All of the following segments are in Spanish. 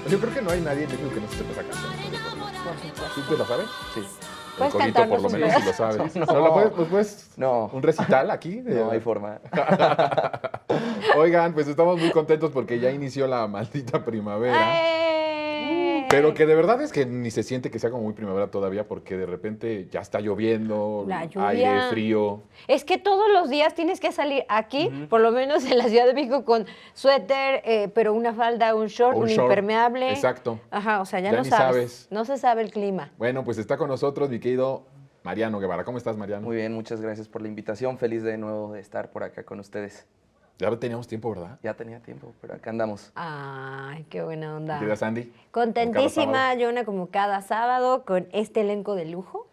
Yo creo que no hay nadie en México que no se sepa esa canción. Por supuesto. ¿Sí te la sabes? Sí. El ¿Puedes corito, por cantarnos lo un menos, si lo pedazo? sabes. No. ¿No la puedes? Pues, No. ¿un recital aquí? No hay forma. Oigan, pues estamos muy contentos porque ya inició la maldita primavera. ¡Ay! Pero que de verdad es que ni se siente que sea como muy primavera todavía porque de repente ya está lloviendo, La lluvia. aire frío. Es que todos los días tienes que salir aquí, por lo menos en la Ciudad de México, con suéter, pero una falda, un short, O un short. impermeable. Exacto. Ajá, o sea, ya Ya no ni sabes. sabes. No se sabe el clima. Bueno, pues está con nosotros mi querido Mariano Guevara. ¿Cómo estás, Mariano? Muy bien, muchas gracias por la invitación. Feliz de nuevo de estar por acá con ustedes. Ya teníamos tiempo, ¿verdad? Ya tenía tiempo, pero acá andamos. Ay, qué buena onda. Mi querida Sandy. Contentísima, Como cada sábado. Yona, como cada sábado, con este elenco de lujo.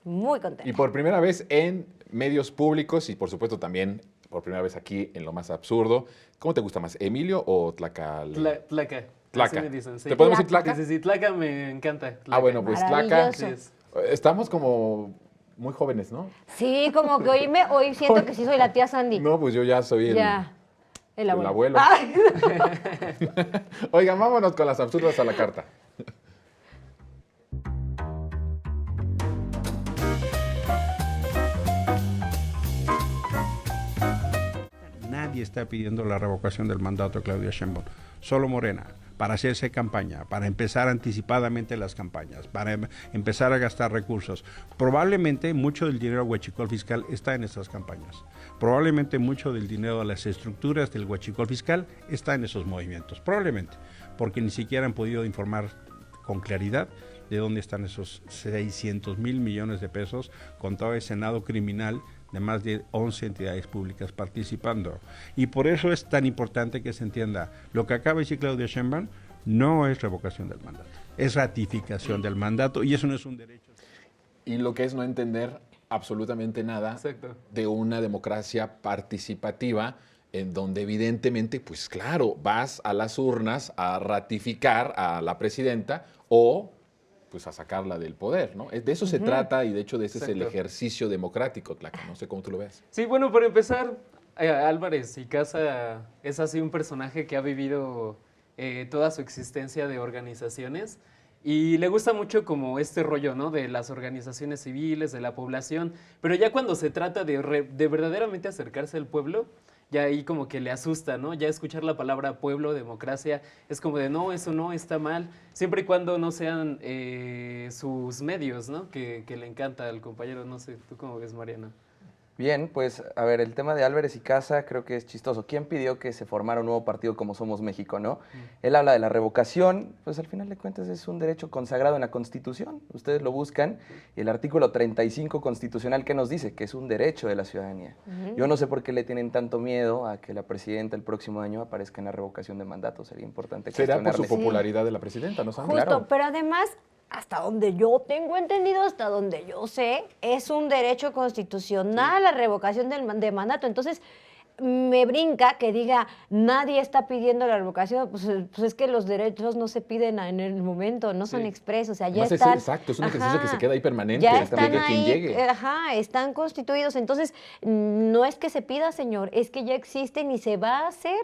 Muy contenta. Y por primera vez en medios públicos y por supuesto también por primera vez aquí en Lo Más Absurdo. ¿Cómo te gusta más, Emilio o Tlacal? Tlaca. Tlaca. Así me dicen, sí. ¿Te podemos decir Tlaca. Tlaca? Sí, Tlaca me encanta. Ah, Tlaca. bueno, pues Tlaca. Maravilloso. Así es. Estamos como muy jóvenes, ¿no? Sí, como que hoy siento que sí soy la tía Sandy. No, pues yo ya soy el Ya. El abuelo. abuelo. Ay. Oigan, vámonos con las absurdas a la carta. Nadie está pidiendo la revocación del mandato de Claudia Sheinbaum, solo Morena, para hacerse campaña, para empezar anticipadamente las campañas, para empezar a gastar recursos. Probablemente mucho del dinero huachicol fiscal está en estas campañas. Probablemente mucho del dinero de las estructuras del huachicol fiscal está en esos movimientos. Probablemente, porque ni siquiera han podido informar con claridad de dónde están esos 600,000 millones de pesos con todo el Senado criminal de más de 11 entidades públicas participando. Y por eso es tan importante que se entienda, lo que acaba de decir Claudia Sheinbaum no es revocación del mandato, es ratificación del mandato y eso no es un derecho. Y lo que es no entender absolutamente nada Exacto. de una democracia participativa en donde evidentemente, pues claro, vas a las urnas a ratificar a la presidenta o pues a sacarla del poder, ¿no? De eso se trata y de hecho de ese es el Exacto. ejercicio democrático, Tlaca. No sé cómo tú lo ves. Sí, bueno, para empezar, Álvarez y Casa es así un personaje que ha vivido toda su existencia de organizaciones y le gusta mucho como este rollo, ¿no? De las organizaciones civiles, de la población, pero ya cuando se trata de verdaderamente acercarse al pueblo, ya ahí como que le asusta, ¿no? Ya escuchar la palabra pueblo, democracia, es como de no, eso no está mal, siempre y cuando no sean sus medios, ¿no? Que le encanta al compañero, no sé, ¿tú cómo ves, Mariana? Bien, pues a ver, el tema de Álvarez y Casa creo que es chistoso. ¿Quién pidió que se formara un nuevo partido como Somos México, no? Él habla de la revocación, pues al final de cuentas es un derecho consagrado en la Constitución. Ustedes lo buscan y el artículo 35 constitucional que nos dice que es un derecho de la ciudadanía. Yo no sé por qué le tienen tanto miedo a que la presidenta el próximo año aparezca en la revocación de mandato. Sería importante Será por su cuestionarle. popularidad de la presidenta, ¿no, Sandy? Justo, Claro. pero además, hasta donde yo tengo entendido, hasta donde yo sé, es un derecho constitucional la revocación de mandato. Entonces, me brinca que diga, nadie está pidiendo la revocación, pues es que los derechos no se piden en el momento, no son Sí. expresos, o sea, ya Además, están... exacto, es un ejercicio que se queda ahí permanente, ya llegue están quien ahí, llegue. están constituidos, entonces no es que se pida, señor, es que ya existen y se va a hacer,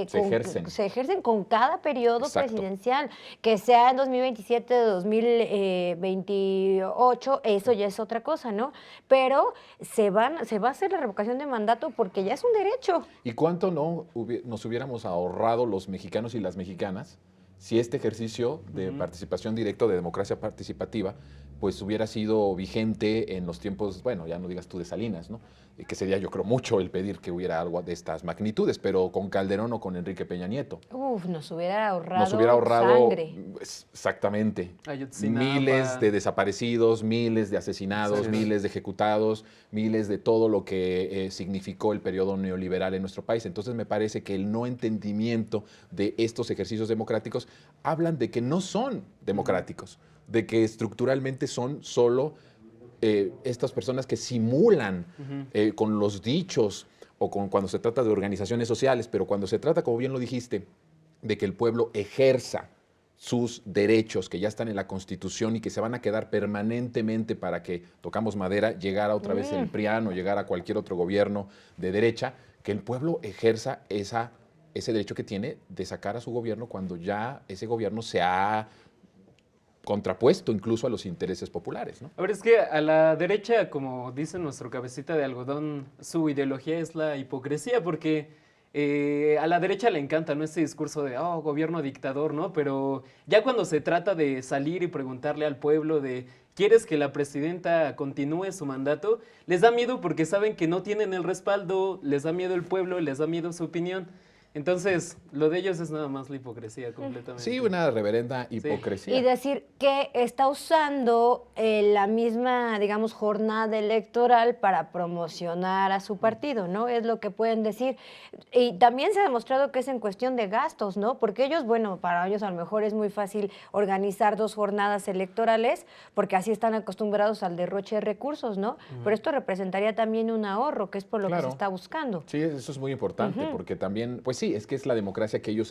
Se ejercen. con cada periodo Exacto. presidencial, que sea en 2027, 2028, eso ya es otra cosa, ¿no? Pero se va a hacer la revocación de mandato porque ya es un derecho. ¿Y cuánto no nos hubiéramos ahorrado los mexicanos y las mexicanas si este ejercicio de participación directa, de democracia participativa, pues hubiera sido vigente en los tiempos, bueno, ya no digas tú de Salinas, ¿no? Que sería yo creo mucho el pedir que hubiera algo de estas magnitudes, pero con Calderón o con Enrique Peña Nieto. Uf, nos hubiera ahorrado, Nos hubiera ahorrado sangre. exactamente Ayotzinapa. miles de desaparecidos, miles de asesinados, Sí. miles de ejecutados, miles de todo lo que significó el periodo neoliberal en nuestro país. Entonces me parece que el no entendimiento de estos ejercicios democráticos hablan de que no son democráticos, de que estructuralmente son solo estas personas que simulan con los dichos o con cuando se trata de organizaciones sociales, pero cuando se trata, como bien lo dijiste, de que el pueblo ejerza sus derechos que ya están en la Constitución y que se van a quedar permanentemente para que, tocamos madera, llegara otra vez el PRIAN o llegara cualquier otro gobierno de derecha, que el pueblo ejerza esa ese derecho que tiene de sacar a su gobierno cuando ya ese gobierno se ha contrapuesto incluso a los intereses populares, ¿no? A ver, es que a la derecha, como dice nuestro cabecita de algodón, su ideología es la hipocresía, porque a la derecha le encanta, ¿no? Este discurso de, oh, gobierno dictador, ¿no? Pero ya cuando se trata de salir y preguntarle al pueblo de, ¿quieres que la presidenta continúe su mandato? Les da miedo porque saben que no tienen el respaldo, les da miedo el pueblo, les da miedo su opinión. Entonces, lo de ellos es nada más la hipocresía completamente. Sí, una reverenda hipocresía. Y decir que está usando la misma, digamos, jornada electoral para promocionar a su partido, ¿no? Es lo que pueden decir. Y también se ha demostrado que es en cuestión de gastos, ¿no? Porque ellos, bueno, para ellos a lo mejor es muy fácil organizar 2 jornadas electorales, porque así están acostumbrados al derroche de recursos, ¿no? Pero esto representaría también un ahorro, que es por lo que Claro. se está buscando. Sí, eso es muy importante, porque también, pues sí, es que es la democracia que ellos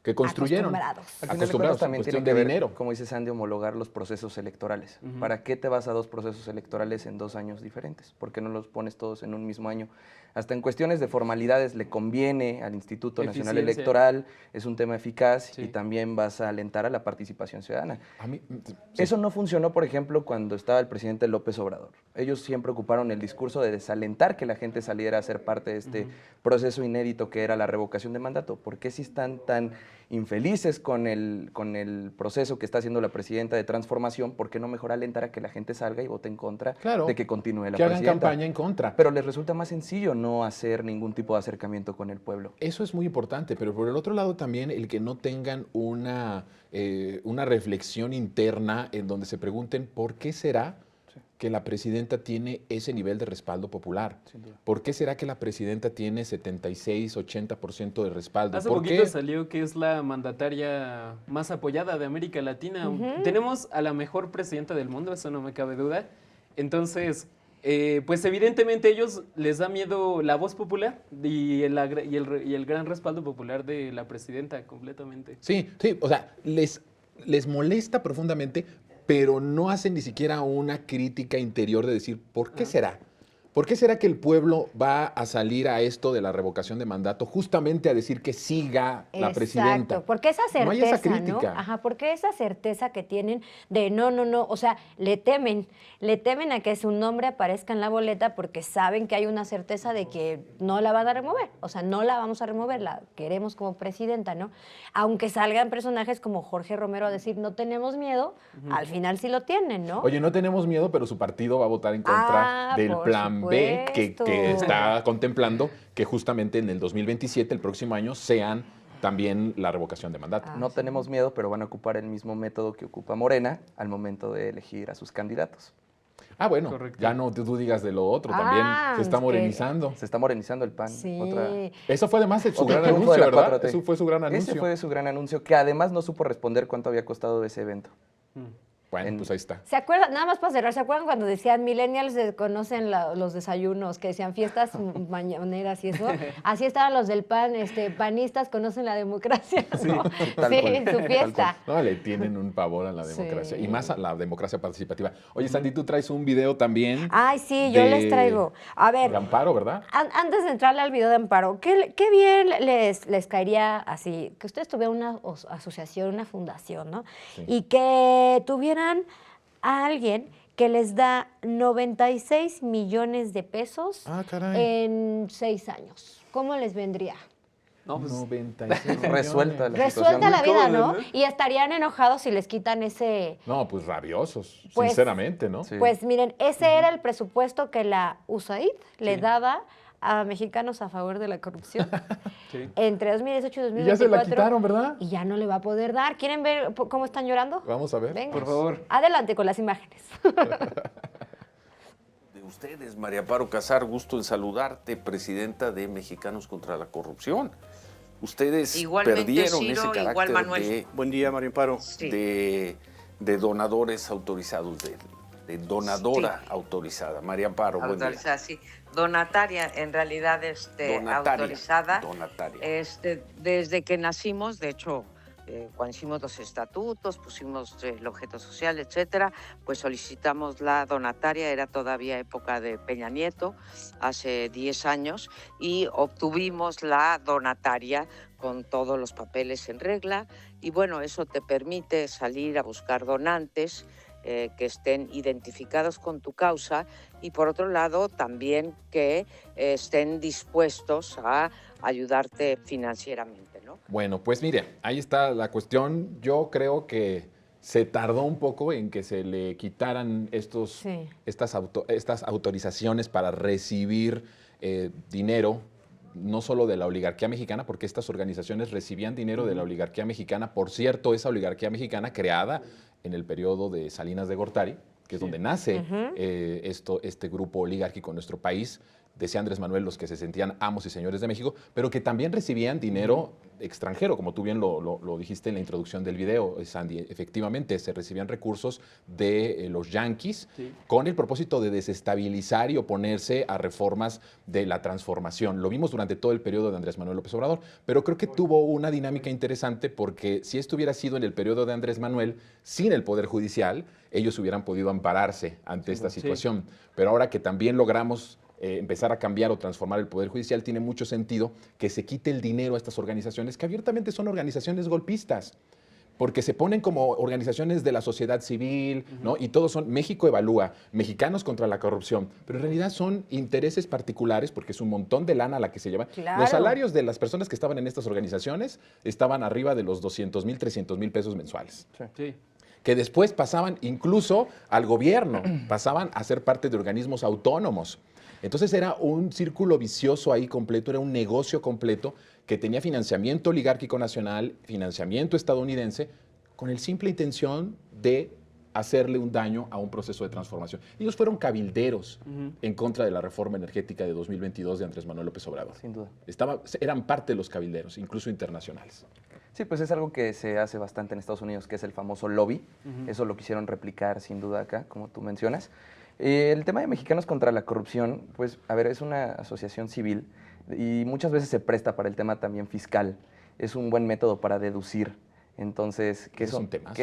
que construyeron. Acostumbrados. Al final de cuentas Acostumbrados, también cuestión tiene que de ver, dinero. como dice Sandy, homologar los procesos electorales. ¿Para qué te vas a 2 procesos electorales en 2 años diferentes? ¿Por qué no los pones todos en un mismo año? Hasta en cuestiones de formalidades le conviene al Instituto Nacional Eficiencia. Electoral, es un tema eficaz Sí. y también vas a alentar a la participación ciudadana. A mí, sí. Eso no funcionó, por ejemplo, cuando estaba el presidente López Obrador. Ellos siempre ocuparon el discurso de desalentar que la gente saliera a ser parte de este proceso inédito que era la revocación de mandato. ¿Por qué si están tan infelices con el proceso que está haciendo la presidenta de transformación? ¿Por qué no mejor alentar a que la gente salga y vote en contra Claro, de que continúe la que hagan presidenta? campaña en contra. Pero les resulta más sencillo no hacer ningún tipo de acercamiento con el pueblo. Eso es muy importante, pero por el otro lado también el que no tengan una reflexión interna en donde se pregunten por qué será que la presidenta tiene ese nivel de respaldo popular. Sin duda. ¿Por qué será que la presidenta tiene 76, 80% de respaldo? Hace ¿Por poquito qué? salió que es la mandataria más apoyada de América Latina. Tenemos a la mejor presidenta del mundo, eso no me cabe duda. Entonces, pues evidentemente a ellos les da miedo la voz popular y el gran respaldo popular de la presidenta completamente. Sí, sí, o sea, les molesta profundamente, pero no hacen ni siquiera una crítica interior de decir, ¿por qué será? ¿Por qué será que el pueblo va a salir a esto de la revocación de mandato justamente a decir que siga la presidenta? Exacto, porque esa certeza, No hay esa crítica. Ajá, porque esa certeza que tienen de no, o sea, le temen a que su nombre aparezca en la boleta porque saben que hay una certeza de que no la van a remover, o sea, no la vamos a remover, la queremos como presidenta, ¿no? Aunque salgan personajes como Jorge Romero a decir no tenemos miedo, al final sí lo tienen, ¿no? Oye, no tenemos miedo, pero su partido va a votar en contra del por plan B que supuesto. está contemplando que justamente en el 2027, el próximo año, sean también la revocación de mandato. No tenemos miedo, pero van a ocupar el mismo método que ocupa Morena al momento de elegir a sus candidatos. Ah, bueno, Correcto. ya no tú digas de lo otro, también se está es que- morenizando. Se está morenizando el PAN. Sí. Eso fue además su Otro gran triunfo de anuncio, la ¿verdad? 4T. Eso fue su gran anuncio. Ese fue su gran anuncio, que además no supo responder cuánto había costado ese evento. Bueno, pues ahí está. ¿Se acuerdan, nada más para cerrar, ¿se acuerdan cuando decían millennials conocen los desayunos, que decían fiestas mañaneras y eso? Así estaban los del PAN, panistas conocen la democracia, ¿no? Tal Sí, cual, en su tal fiesta. No, le tienen un pavor a la democracia Sí. y más a la democracia participativa. Oye, Sandy, tú traes un video también. Ay, sí, yo les traigo. A ver, de Amparo, ¿verdad? Antes de entrarle al video de Amparo, qué bien les caería así, que ustedes tuvieran una asociación, una fundación, ¿no? Sí. Y que tuvieran a alguien que les da 96 millones de pesos Ah, caray. en 6 años. ¿Cómo les vendría? No, pues, 96 Resuelta millones. la Resuelta situación. la vida, cómodo, ¿no? ¿no? Y estarían enojados si les quitan ese... No, pues rabiosos, Pues- sinceramente, ¿no? Sí. Pues miren, ese era el presupuesto que la USAID le Sí. daba a mexicanos a favor de la corrupción sí. entre 2018 y Y 2024. ya se la quitaron, ¿verdad? Y ya no le va a poder dar. ¿Quieren ver cómo están llorando? Vamos a ver. Venga. Por favor. Adelante con las imágenes. De ustedes, María Amparo Casar, gusto en saludarte, presidenta de Mexicanos contra la Corrupción. Ustedes Igualmente, perdieron Ciro, ese igual, carácter Manuel. Buen día, María Amparo. Sí. de donadores autorizados, de donadora Sí. autorizada. María Amparo, buen día. Autorizada, sí. Donataria, en realidad Donataria, autorizada. donataria. Desde que nacimos, de hecho, cuando hicimos los estatutos, pusimos el objeto social, etcétera, pues solicitamos la donataria, era todavía época de Peña Nieto, hace 10 años, y obtuvimos la donataria con todos los papeles en regla, y bueno, eso te permite salir a buscar donantes que estén identificados con tu causa, y por otro lado también que estén dispuestos a ayudarte financieramente, ¿no? Bueno, pues mire, ahí está la cuestión. Yo creo que se tardó un poco en que se le quitaran Sí. estas autorizaciones para recibir dinero, no solo de la oligarquía mexicana, porque estas organizaciones recibían dinero de la oligarquía mexicana. Por cierto, esa oligarquía mexicana creada en el periodo de Salinas de Gortari, que es donde nace este grupo oligárquico en nuestro país. Decía Andrés Manuel, los que se sentían amos y señores de México, pero que también recibían dinero extranjero, como tú bien lo dijiste en la introducción del video, Sandy. Efectivamente, se recibían recursos de los yanquis con el propósito de desestabilizar y oponerse a reformas de la transformación. Lo vimos durante todo el periodo de Andrés Manuel López Obrador, pero creo que tuvo una dinámica interesante porque si esto hubiera sido en el periodo de Andrés Manuel, sin el Poder Judicial, ellos hubieran podido ampararse ante esta situación. Pero ahora que también logramos empezar a cambiar o transformar el Poder Judicial, tiene mucho sentido que se quite el dinero a estas organizaciones que abiertamente son organizaciones golpistas, porque se ponen como organizaciones de la sociedad civil, ¿no? Y todos son México Evalúa, Mexicanos contra la Corrupción, pero en realidad son intereses particulares porque es un montón de lana la que se lleva. Claro. Los salarios de las personas que estaban en estas organizaciones estaban arriba de los 200,000, 300,000 pesos mensuales. Sí. Que después pasaban incluso al gobierno, pasaban a ser parte de organismos autónomos. Entonces era un círculo vicioso ahí completo, era un negocio completo que tenía financiamiento oligárquico nacional, financiamiento estadounidense, con el simple intención de hacerle un daño a un proceso de transformación. Ellos fueron cabilderos en contra de la reforma energética de 2022 de Andrés Manuel López Obrador. Sin duda. Eran parte de los cabilderos, incluso internacionales. Sí, pues es algo que se hace bastante en Estados Unidos, que es el famoso lobby. Eso lo quisieron replicar sin duda acá, como tú mencionas. El tema de Mexicanos contra la Corrupción, pues, a ver, es una asociación civil y muchas veces se presta para el tema también fiscal. Es un buen método para deducir. Entonces, que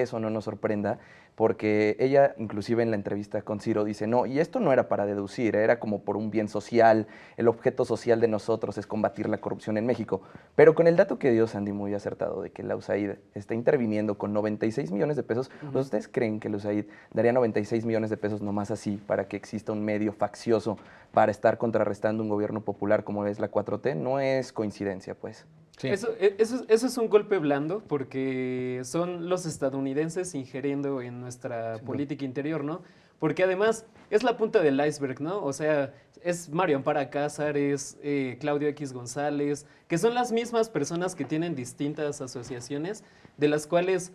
eso no nos sorprenda, porque ella, inclusive en la entrevista con Ciro, dice, no, y esto no era para deducir, era como por un bien social, el objeto social de nosotros es combatir la corrupción en México. Pero con el dato que dio Sandy muy acertado de que la USAID está interviniendo con 96 millones de pesos, ¿ustedes creen que la USAID daría 96 millones de pesos nomás así para que exista un medio faccioso para estar contrarrestando un gobierno popular como es la 4T? No es coincidencia, pues. Sí. Eso es un golpe blando porque son los estadounidenses ingiriendo en nuestra política interior, ¿no? Porque además es la punta del iceberg, ¿no? O sea, es Mario Amparo Cázares, Claudio X González, que son las mismas personas que tienen distintas asociaciones, de las cuales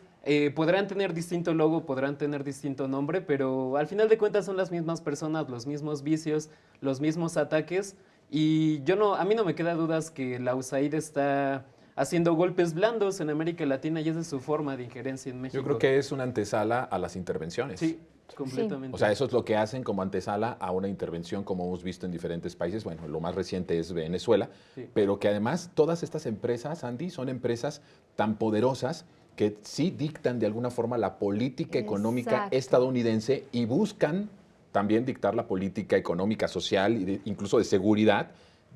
podrán tener distinto logo, podrán tener distinto nombre, pero al final de cuentas son las mismas personas, los mismos vicios, los mismos ataques. Y a mí no me queda dudas que la USAID está haciendo golpes blandos en América Latina y esa es su forma de injerencia en México. Yo creo que es una antesala a las intervenciones. Sí, completamente. O sea, eso es lo que hacen como antesala a una intervención como hemos visto en diferentes países. Bueno, lo más reciente es Venezuela, pero que además todas estas empresas, Andy, son empresas tan poderosas que sí dictan de alguna forma la política económica estadounidense y buscan también dictar la política económica, social e incluso de seguridad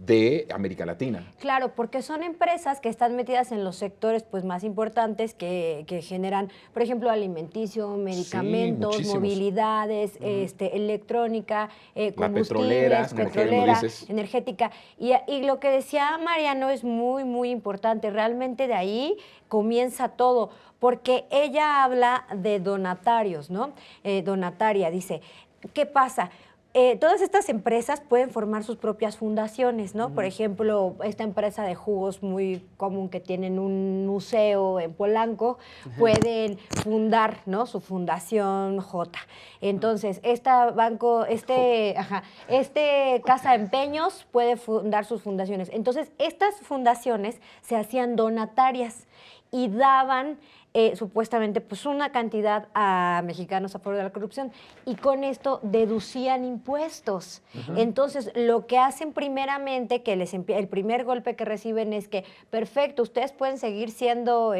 de América Latina. Claro, porque son empresas que están metidas en los sectores pues, más importantes que generan, por ejemplo, alimenticio, medicamentos, movilidades, electrónica, combustibles, petrolera, energética. Y lo que decía Mariano es muy, muy importante. Realmente de ahí comienza todo, porque ella habla de donatarios, ¿no? Donataria, dice, ¿qué pasa? Todas estas empresas pueden formar sus propias fundaciones, ¿no? Por ejemplo, esta empresa de jugos muy común que tienen un museo en Polanco, pueden fundar, ¿no? Su fundación J. Entonces, este Casa de Empeños puede fundar sus fundaciones. Entonces, estas fundaciones se hacían donatarias y daban supuestamente pues una cantidad a mexicanos a favor de la corrupción y con esto deducían impuestos. Entonces, lo que hacen primeramente, que el primer golpe que reciben es que, perfecto, ustedes pueden seguir siendo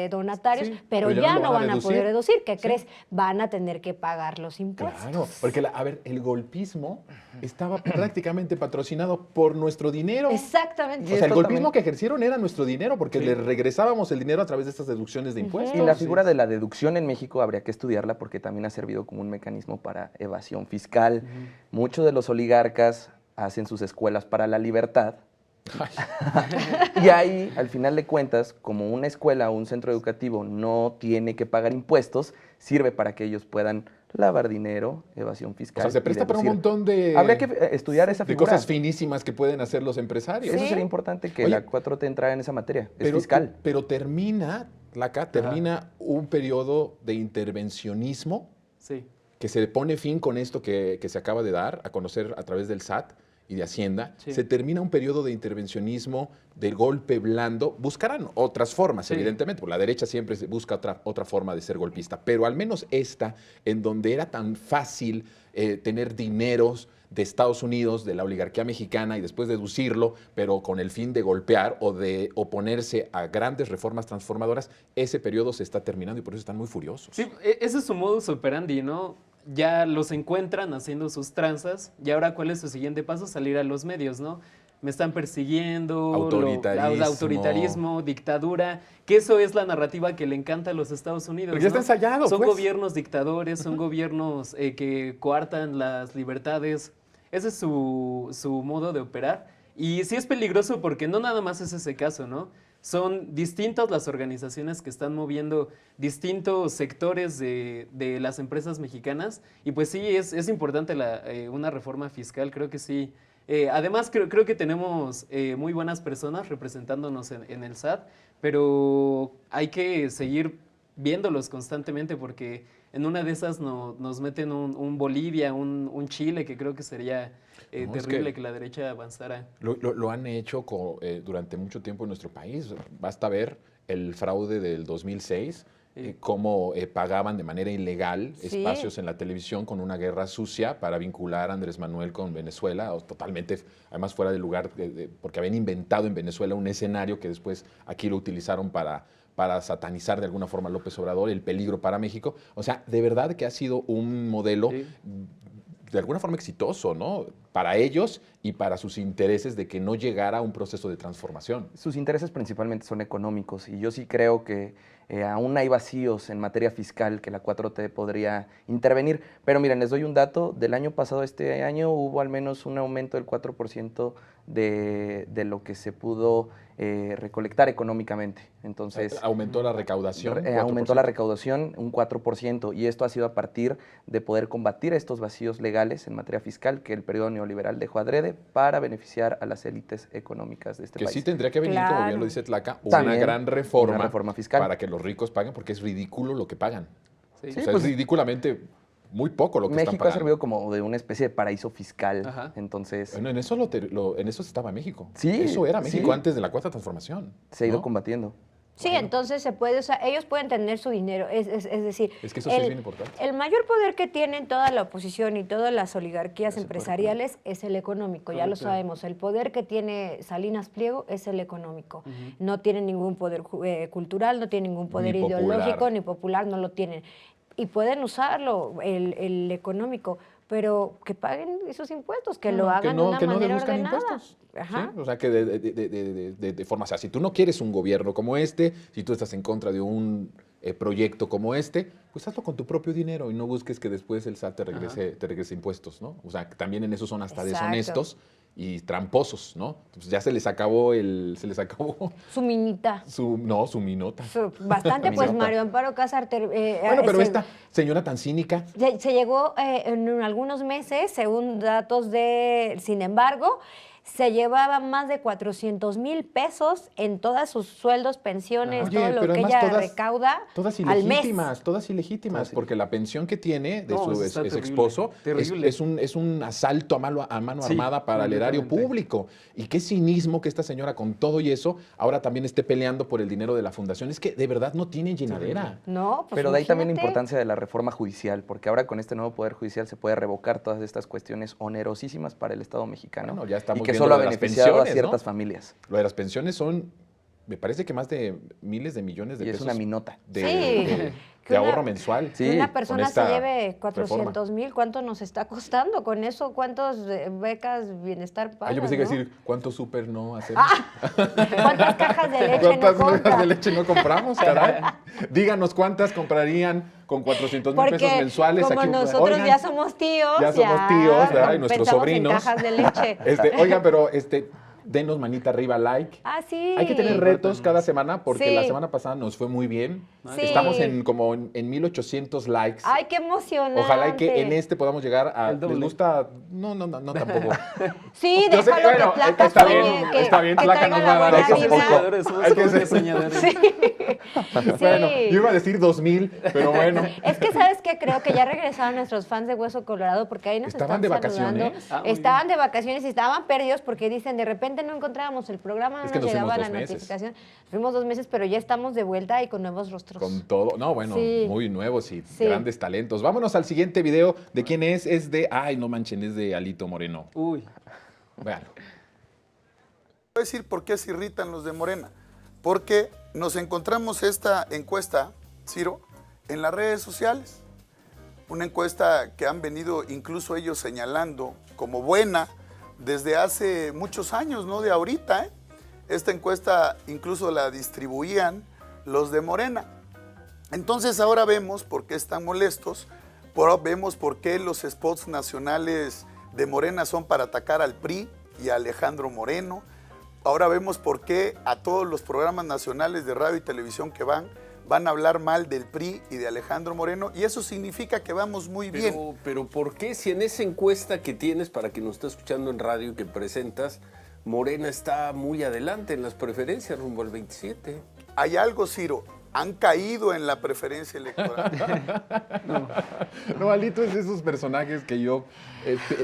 donatarios, Sí, pero pero ya lo no van a van a poder deducir. ¿Qué Sí. crees? Van a tener que pagar los impuestos. Claro, porque a ver, el golpismo estaba prácticamente patrocinado por nuestro dinero. Exactamente. O sea, el Esto golpismo también- que ejercieron era nuestro dinero, porque le regresábamos el dinero a través de estas deducciones de impuestos. Y la figura de la deducción en México habría que estudiarla porque también ha servido como un mecanismo para evasión fiscal. Muchos de los oligarcas hacen sus escuelas para la libertad. Y ahí, al final de cuentas, como una escuela o un centro educativo no tiene que pagar impuestos, sirve para que ellos puedan lavar dinero, evasión O fiscal. sea, se y presta para un deducir. montón de, Habría que estudiar esa de figura. cosas finísimas que pueden hacer los empresarios. Eso Sí. sería importante que Oye, la 4T entrara en esa materia. Es Pero, fiscal. pero termina un periodo de intervencionismo Sí. que se pone fin con esto que se acaba de dar a conocer a través del SAT y de Hacienda. Sí. Se termina un periodo de intervencionismo, de golpe blando. Buscarán otras formas, Sí. evidentemente. Por la derecha siempre se busca otra forma de ser golpista. Pero al menos esta, en donde era tan fácil tener dineros de Estados Unidos, de la oligarquía mexicana, y después deducirlo, pero con el fin de golpear o de oponerse a grandes reformas transformadoras, ese periodo se está terminando y por eso están muy furiosos. Sí, ese es su modus operandi, ¿no? Ya los encuentran haciendo sus tranzas y ahora ¿cuál es su siguiente paso? Salir a los medios, ¿no? Me están persiguiendo, Autoritarismo. autoritarismo, dictadura, que eso es la narrativa que le encanta a los Estados Unidos. Porque ya está ¿no? ensayado, Son pues. gobiernos dictadores, son gobiernos que coartan las libertades. Ese es su modo de operar. Y sí es peligroso porque no nada más es ese caso, ¿no? Son distintas las organizaciones que están moviendo distintos sectores de las empresas mexicanas. Y pues sí, es importante una reforma fiscal, creo que sí. Además, creo que tenemos muy buenas personas representándonos en el SAT, pero hay que seguir viéndolos constantemente porque en una de esas nos meten un Bolivia, un Chile, que creo que sería No, es terrible que- que la derecha avanzara. Lo han hecho durante mucho tiempo en nuestro país. Basta ver el fraude del 2006, cómo pagaban de manera ilegal Sí. espacios en la televisión con una guerra sucia para vincular a Andrés Manuel con Venezuela, totalmente, además fuera de lugar, porque habían inventado en Venezuela un escenario que después aquí lo utilizaron para satanizar de alguna forma a López Obrador, el peligro para México. O sea, de verdad que ha sido un modelo Sí. de alguna forma exitoso, ¿no? Para ellos y para sus intereses de que no llegara a un proceso de transformación. Sus intereses principalmente son económicos y yo sí creo que aún hay vacíos en materia fiscal que la 4T podría intervenir. Pero miren, les doy un dato. Del año pasado a este año hubo al menos un aumento del 4% de lo que se pudo recolectar económicamente. Entonces, Aumentó la recaudación. aumentó la 4%. recaudación un 4% y esto ha sido a partir de poder combatir estos vacíos legales en materia fiscal que el periodo neoliberal dejó adrede para beneficiar a las élites económicas de este Que país. sí tendría que venir, como bien Claro. lo dice Tlaca, También, una gran reforma, una reforma fiscal. para que los ricos paguen, porque es ridículo lo que pagan. Sí. O Sí, sea, pues, es ridículamente muy poco lo que México están ha pagando. servido como de una especie de paraíso fiscal. Ajá. Entonces, Bueno, en eso estaba México. Sí, Eso era México sí. antes de la Cuarta Transformación. se ha ido ¿no? combatiendo. Sí, entonces se puede, o sea, ellos pueden tener su dinero, es decir, Es que eso sí es bien importante. el mayor poder que tienen toda la oposición y todas las oligarquías Ese poder empresariales es el económico, ya lo Correcto. sabemos, el poder que tiene Salinas Pliego es el económico, no tienen ningún poder cultural, no tienen ningún poder Ni popular. ideológico, ni popular, no lo tienen, y pueden usarlo, el económico, pero que paguen esos impuestos, que lo hagan de una manera deduzcan ordenada. impuestos. Ajá. ¿Sí? O sea, que de forma, o sea, si tú no quieres un gobierno como este, si tú estás en contra de un proyecto como este, pues hazlo con tu propio dinero y no busques que después el SAT te regrese impuestos, ¿no? O sea, que también en eso son hasta Exacto. deshonestos y tramposos, ¿no? Entonces ya se les acabó Su minita. su minota. Bastante, pues Minota. Mario Amparo Casar. Bueno, pero esta señora tan cínica, Se llegó en algunos meses, según datos de, sin embargo, se llevaba más de 400,000 pesos en todos sus sueldos, pensiones, Oye, todo lo pero que además ella recauda todas al mes. ilegítimas, porque la pensión que tiene de No, su eso está ex terrible, esposo terrible. es un asalto a mano Sí, armada para el erario completamente. público. Y qué cinismo que esta señora con todo y eso ahora también esté peleando por el dinero de la fundación. Es que de verdad no tiene llenadera. No, pues Pero de ahí también la imagínate. importancia de la reforma judicial, porque ahora con este nuevo Poder Judicial se puede revocar todas estas cuestiones onerosísimas para el Estado mexicano Bueno, ya estamos y que viendo solo ha lo de las beneficiado a pensiones, ciertas ¿no? familias. Lo de las pensiones son, me parece que más de miles de millones de Y es pesos una minota. de, Sí. de- Que de una- ahorro mensual. Sí, Que una con persona se esta lleve 400,000, ¿cuánto nos está costando? Con eso, ¿cuántas becas bienestar pagan? Yo pensé que ¿no? decir, ¿cuántos súper no hacemos? ¿Cuántas cajas de leche no ¿Cuántas cajas compras? de leche no compramos, caray? Díganos cuántas comprarían con 400,000 pesos Porque mensuales. como aquí. nosotros Oigan, ya somos tíos, ya somos tíos, ¿verdad? Y nuestros pensamos sobrinos. en cajas de leche. Oigan, pero denos manita arriba, like. Ah, sí. Hay que tener retos cada semana porque Sí. la semana pasada nos fue muy bien. Sí. Estamos como en 1,800 likes. Ay, qué emocionante. Ojalá y que en este podamos llegar a... El doble. ¿Les gusta? No, tampoco. Sí, Yo sé que, déjalo bueno, que Placa está sueñe, bien, que, está bien, que Placa traiga nos la va a dar buena esos vibra. Soñadores, somos Hay que como ser- que soñadores. Sí. Bueno, Sí. yo iba a decir 2,000, pero bueno. Es que, ¿sabes qué? Creo que ya regresaron nuestros fans de Hueso Colorado porque ahí nos ¿Estaban están de saludando. vacaciones? Ah, muy Estaban de vacaciones y estaban perdidos porque dicen, de repente no encontrábamos el programa, no Es que nos nos fuimos llegaba la 2 meses. notificación. Fuimos 2 meses, pero ya estamos de vuelta y con nuevos rostros. Con todo. No, bueno, Sí. muy nuevos y Sí. grandes talentos. Vámonos al siguiente video. ¿De quién es? Es de... Ay, no manchen, es de Alito Moreno. Uy. Véanlo. Voy a decir por qué se irritan los de Morena. Porque nos encontramos esta encuesta, Ciro, en las redes sociales. Una encuesta que han venido incluso ellos señalando como buena desde hace muchos años, no de ahorita, ¿eh? Esta encuesta incluso la distribuían los de Morena. Entonces ahora vemos por qué están molestos, vemos por qué los spots nacionales de Morena son para atacar al PRI y a Alejandro Moreno. Ahora vemos por qué a todos los programas nacionales de radio y televisión que van a hablar mal del PRI y de Alejandro Moreno, y eso significa que vamos muy bien. Pero ¿por qué si en esa encuesta que tienes para quien nos está escuchando en radio y que presentas, Morena está muy adelante en las preferencias rumbo al 27? Hay algo, Ciro, han caído en la preferencia electoral. No, Alito es de esos personajes que yo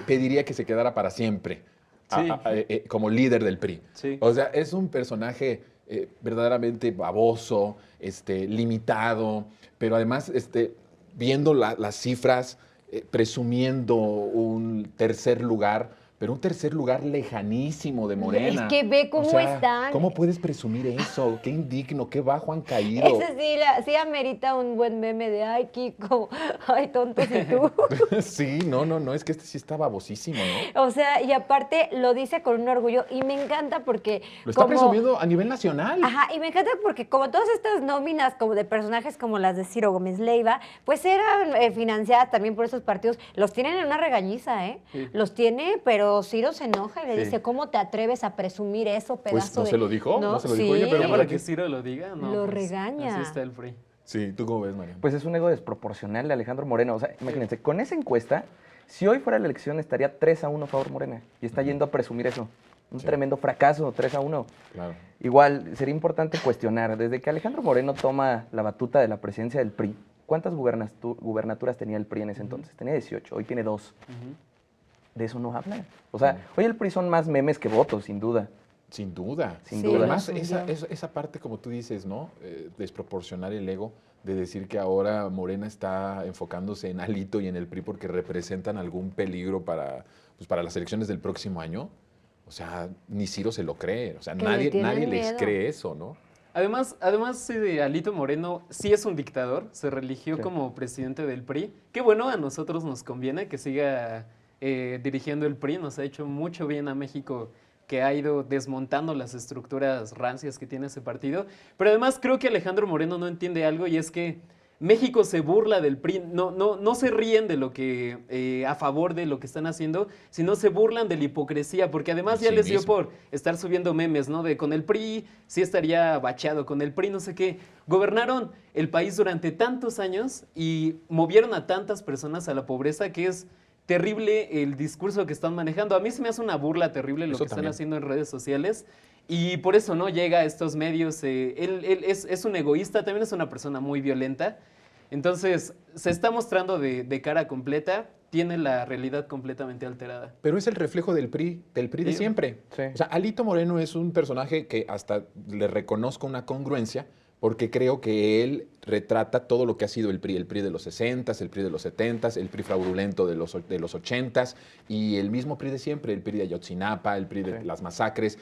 pediría que se quedara para siempre Sí. como líder del PRI. Sí. O sea, es un personaje verdaderamente baboso, limitado, pero además viendo las cifras, presumiendo un tercer lugar, pero un tercer lugar lejanísimo de Morena. Es que ve cómo están. ¿Cómo puedes presumir eso? Qué indigno, qué bajo han caído. Ese sí, sí amerita un buen meme de, ay, Kiko, ay, tontos y tú. Sí, no, es que sí está babosísimo, ¿no? O sea, y aparte lo dice con un orgullo y me encanta porque... Lo está presumiendo a nivel nacional. Ajá, y me encanta porque como todas estas nóminas como de personajes como las de Ciro Gómez Leiva, pues eran financiadas también por esos partidos, los tienen en una regañiza, ¿eh? Sí. Los tiene, pero Ciro se enoja y le Sí. dice, ¿cómo te atreves a presumir eso, pedazo Pues, ¿no de...? se lo dijo? ¿No se lo dijo? Oye, Sí. pero Ya ¿por para qué? que Ciro lo diga, no. Lo pues, regaña. Así está el PRI. Sí, ¿tú cómo ves, María? Pues es un ego desproporcional de Alejandro Moreno. O sea, imagínense, con esa encuesta, si hoy fuera la elección estaría 3-1 a favor Morena. Y está yendo a presumir eso. Un Sí. tremendo fracaso, 3-1. Claro. Igual, sería importante cuestionar, desde que Alejandro Moreno toma la batuta de la presidencia del PRI, ¿cuántas gubernaturas tenía el PRI en ese entonces? Tenía 18, hoy tiene 2. De eso no habla. O sea, hoy el PRI son más memes que votos, sin duda. Sin duda. Sin Sí, duda. Además, lo esa, subió. esa parte, como tú dices, ¿no? Desproporcionar el ego de decir que ahora Morena está enfocándose en Alito y en el PRI porque representan algún peligro para las elecciones del próximo año. O sea, ni Ciro se lo cree. O sea, Que le nadie tienen les miedo. cree eso, ¿no? Además, sí, Alito Moreno sí es un dictador, se religió Sí. como presidente del PRI. Qué bueno, a nosotros nos conviene que siga dirigiendo el PRI, nos ha hecho mucho bien a México, que ha ido desmontando las estructuras rancias que tiene ese partido. Pero además creo que Alejandro Moreno no entiende algo y es que México se burla del PRI, no se ríen de lo que, a favor de lo que están haciendo, sino se burlan de la hipocresía, porque además El ya les dio cinismo. por estar subiendo memes, ¿no? De con el PRI sí estaría bacheado, con el PRI no sé qué. Gobernaron el país durante tantos años y movieron a tantas personas a la pobreza que es terrible el discurso que están manejando. A mí se me hace una burla terrible lo Eso que están también. haciendo en redes sociales. Y por eso, ¿no? Llega a estos medios. Él es un egoísta, también es una persona muy violenta. Entonces, se está mostrando de cara completa, tiene la realidad completamente alterada. Pero es el reflejo del PRI de Sí. siempre. Sí. O sea, Alito Moreno es un personaje que hasta le reconozco una congruencia, porque creo que él retrata todo lo que ha sido el PRI de los 60s, el PRI de los 70s, el PRI fraudulento de los 80s, y el mismo PRI de siempre, el PRI de Ayotzinapa, el PRI de Sí. las masacres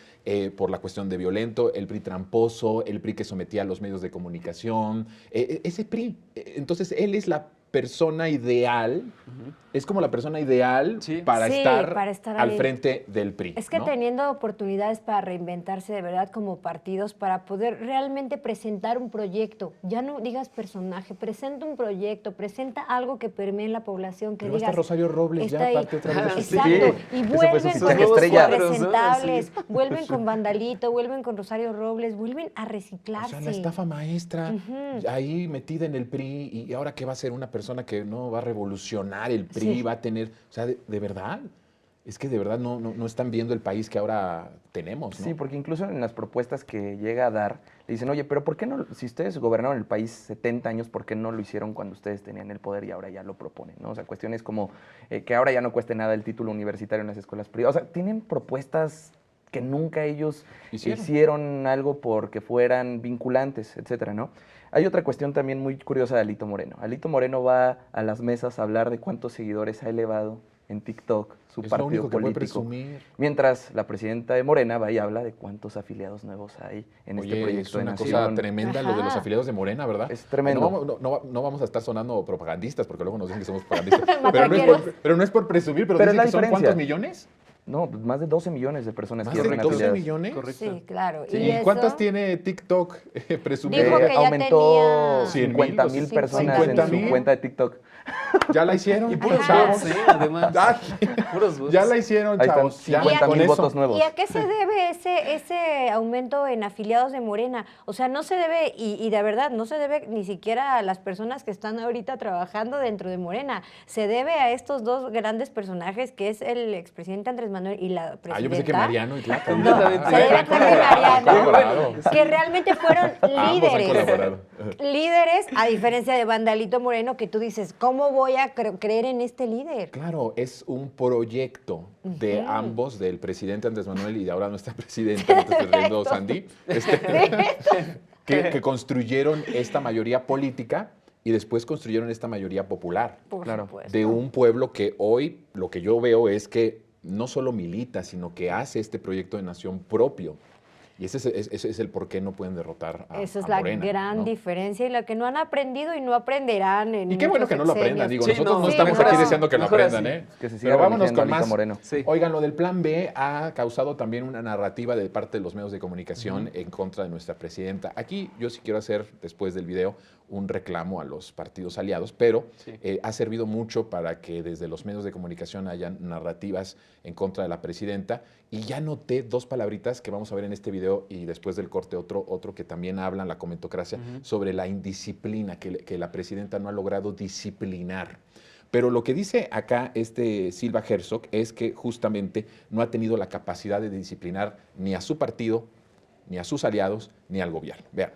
por la cuestión de violento, el PRI tramposo, el PRI que sometía a los medios de comunicación, ese PRI. Entonces, él es la persona ideal, es como la persona ideal Sí. para, Sí, estar para estar al ahí. frente del PRI. Es que ¿no? teniendo oportunidades para reinventarse de verdad como partidos, para poder realmente presentar un proyecto, ya no digas personaje, presenta un proyecto, presenta algo que permee en la población, que Pero digas... hasta Rosario Robles está ya ahí. parte otra vez. Sí. Exacto, y Ese fue su vuelven con fichaje estos estrella. presentables, Sí. vuelven con Vandalito, vuelven con Rosario Robles, vuelven a O reciclarse. sea, la estafa maestra, Ujú. ahí metida en el PRI, y ahora que va a ser una persona que no va a revolucionar el PRI, Sí. va a tener, o sea, de verdad, es que de verdad no están viendo el país que ahora tenemos, ¿no? Sí, porque incluso en las propuestas que llega a dar, le dicen, oye, pero ¿por qué no, si ustedes gobernaron el país 70 años, ¿por qué no lo hicieron cuando ustedes tenían el poder y ahora ya lo proponen? ¿No? O sea, cuestiones como que ahora ya no cueste nada el título universitario en las escuelas privadas. O sea, tienen propuestas que nunca ellos hicieron algo porque fueran vinculantes, etcétera, ¿no? Hay otra cuestión también muy curiosa de Alito Moreno. Alito Moreno va a las mesas a hablar de cuántos seguidores ha elevado en TikTok su Es lo partido único que puede político. presumir. Mientras la presidenta de Morena va y habla de cuántos afiliados nuevos hay en Oye, este es proyecto de una nación. cosa tremenda lo de los Ajá. afiliados de Morena, ¿verdad? Es tremendo. No vamos a estar sonando propagandistas, porque luego nos dicen que somos propagandistas. Matraqueros. pero no es por presumir, pero Pero dicen es la que son diferencia. ¿cuántos millones? No, pues más de 12 millones de personas ¿Más que de llevan 12 afiliadas. millones? Correcto. Sí, claro. Sí, Y ¿Y eso- cuántas tiene TikTok presumido? Dijo que ya aumentó tenía 50,000 50,000. personas en 50,000. su cuenta de TikTok. Ya la hicieron. Y puros chavos. bots, además. Ya, Puros bots. ya la hicieron, Ahí están chavos. Ya, 50,000 con eso. votos nuevos. ¿Y a qué se debe ese aumento en afiliados de Morena? O sea, no se debe, y de verdad, no se debe ni siquiera a las personas que están ahorita trabajando dentro de Morena. Se debe a estos dos grandes personajes, que es el expresidente Andrés Manuel y la presidenta. Ah, yo pensé que Mariano y Tlaca. No, Completamente. se debe a Tlaca y Mariano, Claro. que realmente fueron Ambos han líderes. colaborado. Líderes, a diferencia de Vandalito Moreno, que tú dices, ¿cómo voy a creer en este líder? Claro, es un proyecto de ambos, del presidente Andrés Manuel y de ahora nuestra presidenta, no te estoy riendo, Sandy, que construyeron esta mayoría política y después construyeron esta mayoría popular. Por Claro. supuesto. De un pueblo que hoy lo que yo veo es que no solo milita, sino que hace este proyecto de nación propio. Y ese es el por qué no pueden derrotar a Esa es a la Morena, gran ¿no? diferencia y la que no han aprendido y no aprenderán en Y qué bueno muchos que no lo aprendan, sexenios. digo, Sí, nosotros no, no, estamos mejor aquí así, deseando que lo mejor aprendan, así. ¿eh? Que se siga Pero vámonos eligiendo con a Alito más. Moreno. Sí. Oigan, lo del plan B ha causado también una narrativa de parte de los medios de comunicación en contra de nuestra presidenta. Aquí yo sí quiero hacer, después del video, un reclamo a los partidos aliados, pero Sí. ha servido mucho para que desde los medios de comunicación hayan narrativas en contra de la presidenta. Y ya noté dos palabritas que vamos a ver en este video y después del corte otro que también hablan, la comentocracia, sobre la indisciplina, que la presidenta no ha logrado disciplinar. Pero lo que dice acá Silva Herzog es que justamente no ha tenido la capacidad de disciplinar ni a su partido, ni a sus aliados, ni al gobierno. Vean.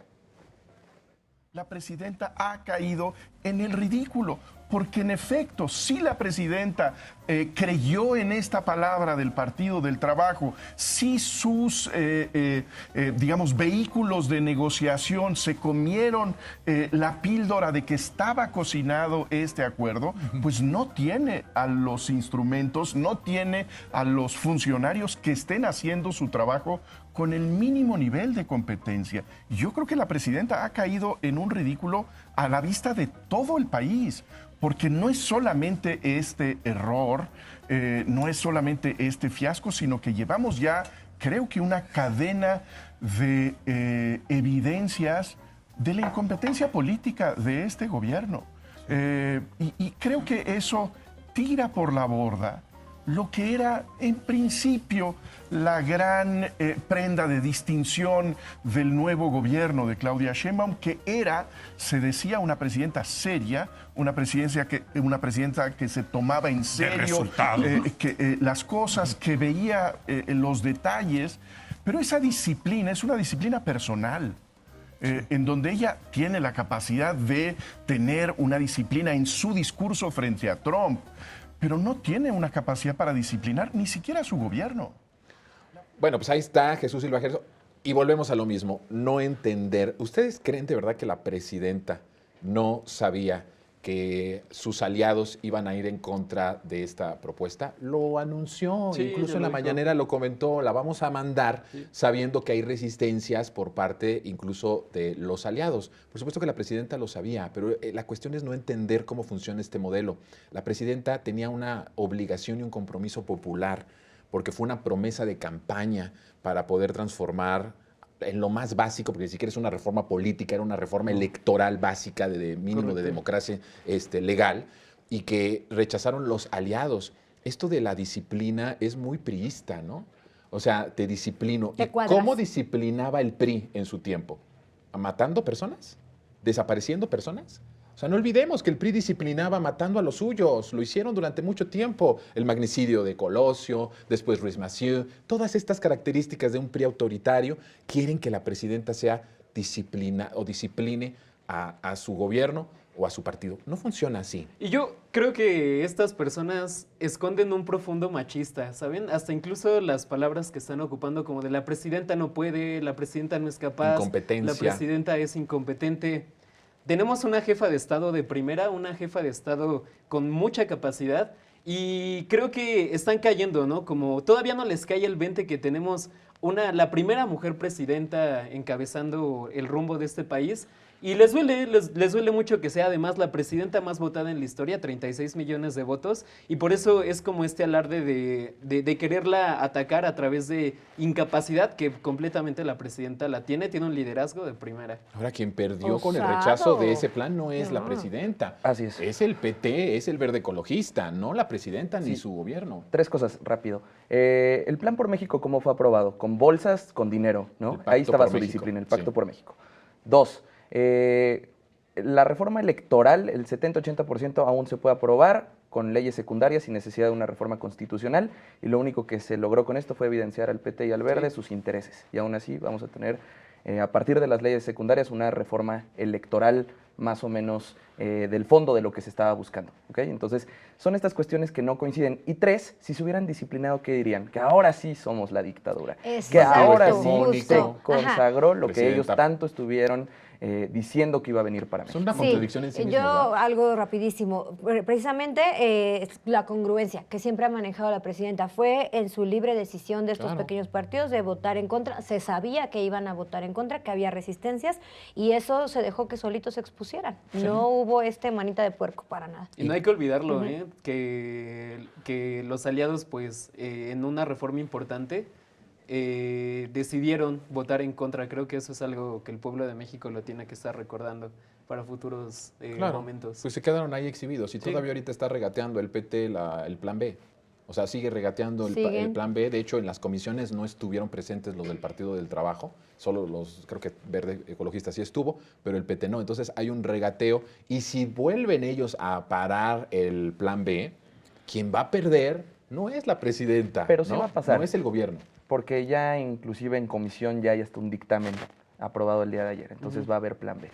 La presidenta ha caído en el ridículo, porque en efecto, si la presidenta creyó en esta palabra del Partido del Trabajo, si sus, digamos, vehículos de negociación se comieron la píldora de que estaba cocinado este acuerdo, pues no tiene a los instrumentos, no tiene a los funcionarios que estén haciendo su trabajo con el mínimo nivel de competencia. Yo creo que la presidenta ha caído en un ridículo a la vista de todo el país, porque no es solamente este error, no es solamente este fiasco, sino que llevamos ya, creo que una cadena de evidencias de la incompetencia política de este gobierno. Y creo que eso tira por la borda lo que era en principio la gran prenda de distinción del nuevo gobierno de Claudia Sheinbaum, que era, se decía, una presidenta seria, una presidenta que se tomaba en serio las cosas, que veía los detalles, pero esa disciplina es una disciplina personal. En donde ella tiene la capacidad de tener una disciplina en su discurso frente a Trump, pero no tiene una capacidad para disciplinar ni siquiera a su gobierno. Bueno, pues ahí está Jesús Silva Herzog. Y volvemos a lo mismo, no entender. ¿Ustedes creen de verdad que la presidenta no sabía que sus aliados iban a ir en contra de esta propuesta? Lo anunció, Sí, incluso ya en la lo dijo. mañanera lo comentó, la vamos a mandar sabiendo que hay resistencias por parte incluso de los aliados. Por supuesto que la presidenta lo sabía, pero la cuestión es no entender cómo funciona este modelo. La presidenta tenía una obligación y un compromiso popular, porque fue una promesa de campaña para poder transformar en lo más básico, porque ni siquiera es una reforma política, era una reforma electoral básica de mínimo de democracia legal, y que rechazaron los aliados. Esto de la disciplina es muy priista, ¿no? O sea, te disciplino. Te ¿Y cuadras. cómo disciplinaba el PRI en su tiempo? ¿Matando personas? ¿Desapareciendo personas? O sea, no olvidemos que el PRI disciplinaba matando a los suyos. Lo hicieron durante mucho tiempo. El magnicidio de Colosio, después Ruiz Massieu. Todas estas características de un PRI autoritario quieren que la presidenta sea discipline a su gobierno o a su partido. No funciona así. Y yo creo que estas personas esconden un profundo machista, ¿saben? Hasta incluso las palabras que están ocupando como de la presidenta no puede, la presidenta no es capaz, Incompetencia. la presidenta es incompetente. Tenemos una jefa de Estado de primera, una jefa de Estado con mucha capacidad y creo que están cayendo, ¿no? Como todavía no les cae el 20 que tenemos la primera mujer presidenta encabezando el rumbo de este país. Y les duele mucho que sea además la presidenta más votada en la historia, 36 millones de votos, y por eso es como este alarde de quererla atacar a través de incapacidad que completamente la presidenta la tiene un liderazgo de primera. Ahora, quien perdió con el Osado. rechazo de ese plan no es la No. presidenta. Así es. Es el PT, es el verde ecologista, no la presidenta ni Sí. su gobierno. Tres cosas, rápido. El Plan por México, ¿cómo fue aprobado? Con bolsas, con dinero, El ¿no? Pacto Ahí estaba por su México, disciplina, el Pacto sí. por México. Dos, la reforma electoral, el 70-80% aún se puede aprobar con leyes secundarias sin necesidad de una reforma constitucional, y lo único que se logró con esto fue evidenciar al PT y al Verde sus intereses. Y aún así vamos a tener, a partir de las leyes secundarias, una reforma electoral más o menos del fondo de lo que se estaba buscando. ¿Ok? Entonces, son estas cuestiones que no coinciden. Y tres, si se hubieran disciplinado, ¿qué dirían? Que ahora sí somos la dictadura. Que Exacto, ahora sí justo. se Ajá. consagró lo que ellos Presidenta. tanto estuvieron diciendo que iba a venir para Son México. una contradicción en sí yo mismos, ¿verdad? algo rapidísimo. Precisamente es la congruencia que siempre ha manejado la presidenta fue en su libre decisión de estos Claro. pequeños partidos de votar en contra. Se sabía que iban a votar en contra, que había resistencias y eso se dejó que solitos se expusieran. No hubo manita de puerco para nada. Y no hay que olvidarlo, que los aliados, pues, en una reforma importante, decidieron votar en contra. Creo que eso es algo que el pueblo de México lo tiene que estar recordando para futuros Claro, momentos. pues se quedaron ahí exhibidos y Sí. todavía ahorita está regateando el PT el plan B. O sea, sigue regateando el Siguen. plan B. De hecho, en las comisiones no estuvieron presentes los del Partido del Trabajo, solo creo que Verde Ecologista sí estuvo, pero el PT no. Entonces hay un regateo y si vuelven ellos a parar el plan B, quien va a perder no es la presidenta, Pero sí ¿no? va a pasar. No es el gobierno. Porque ya inclusive en comisión ya hay hasta un dictamen aprobado el día de ayer. Entonces va a haber plan B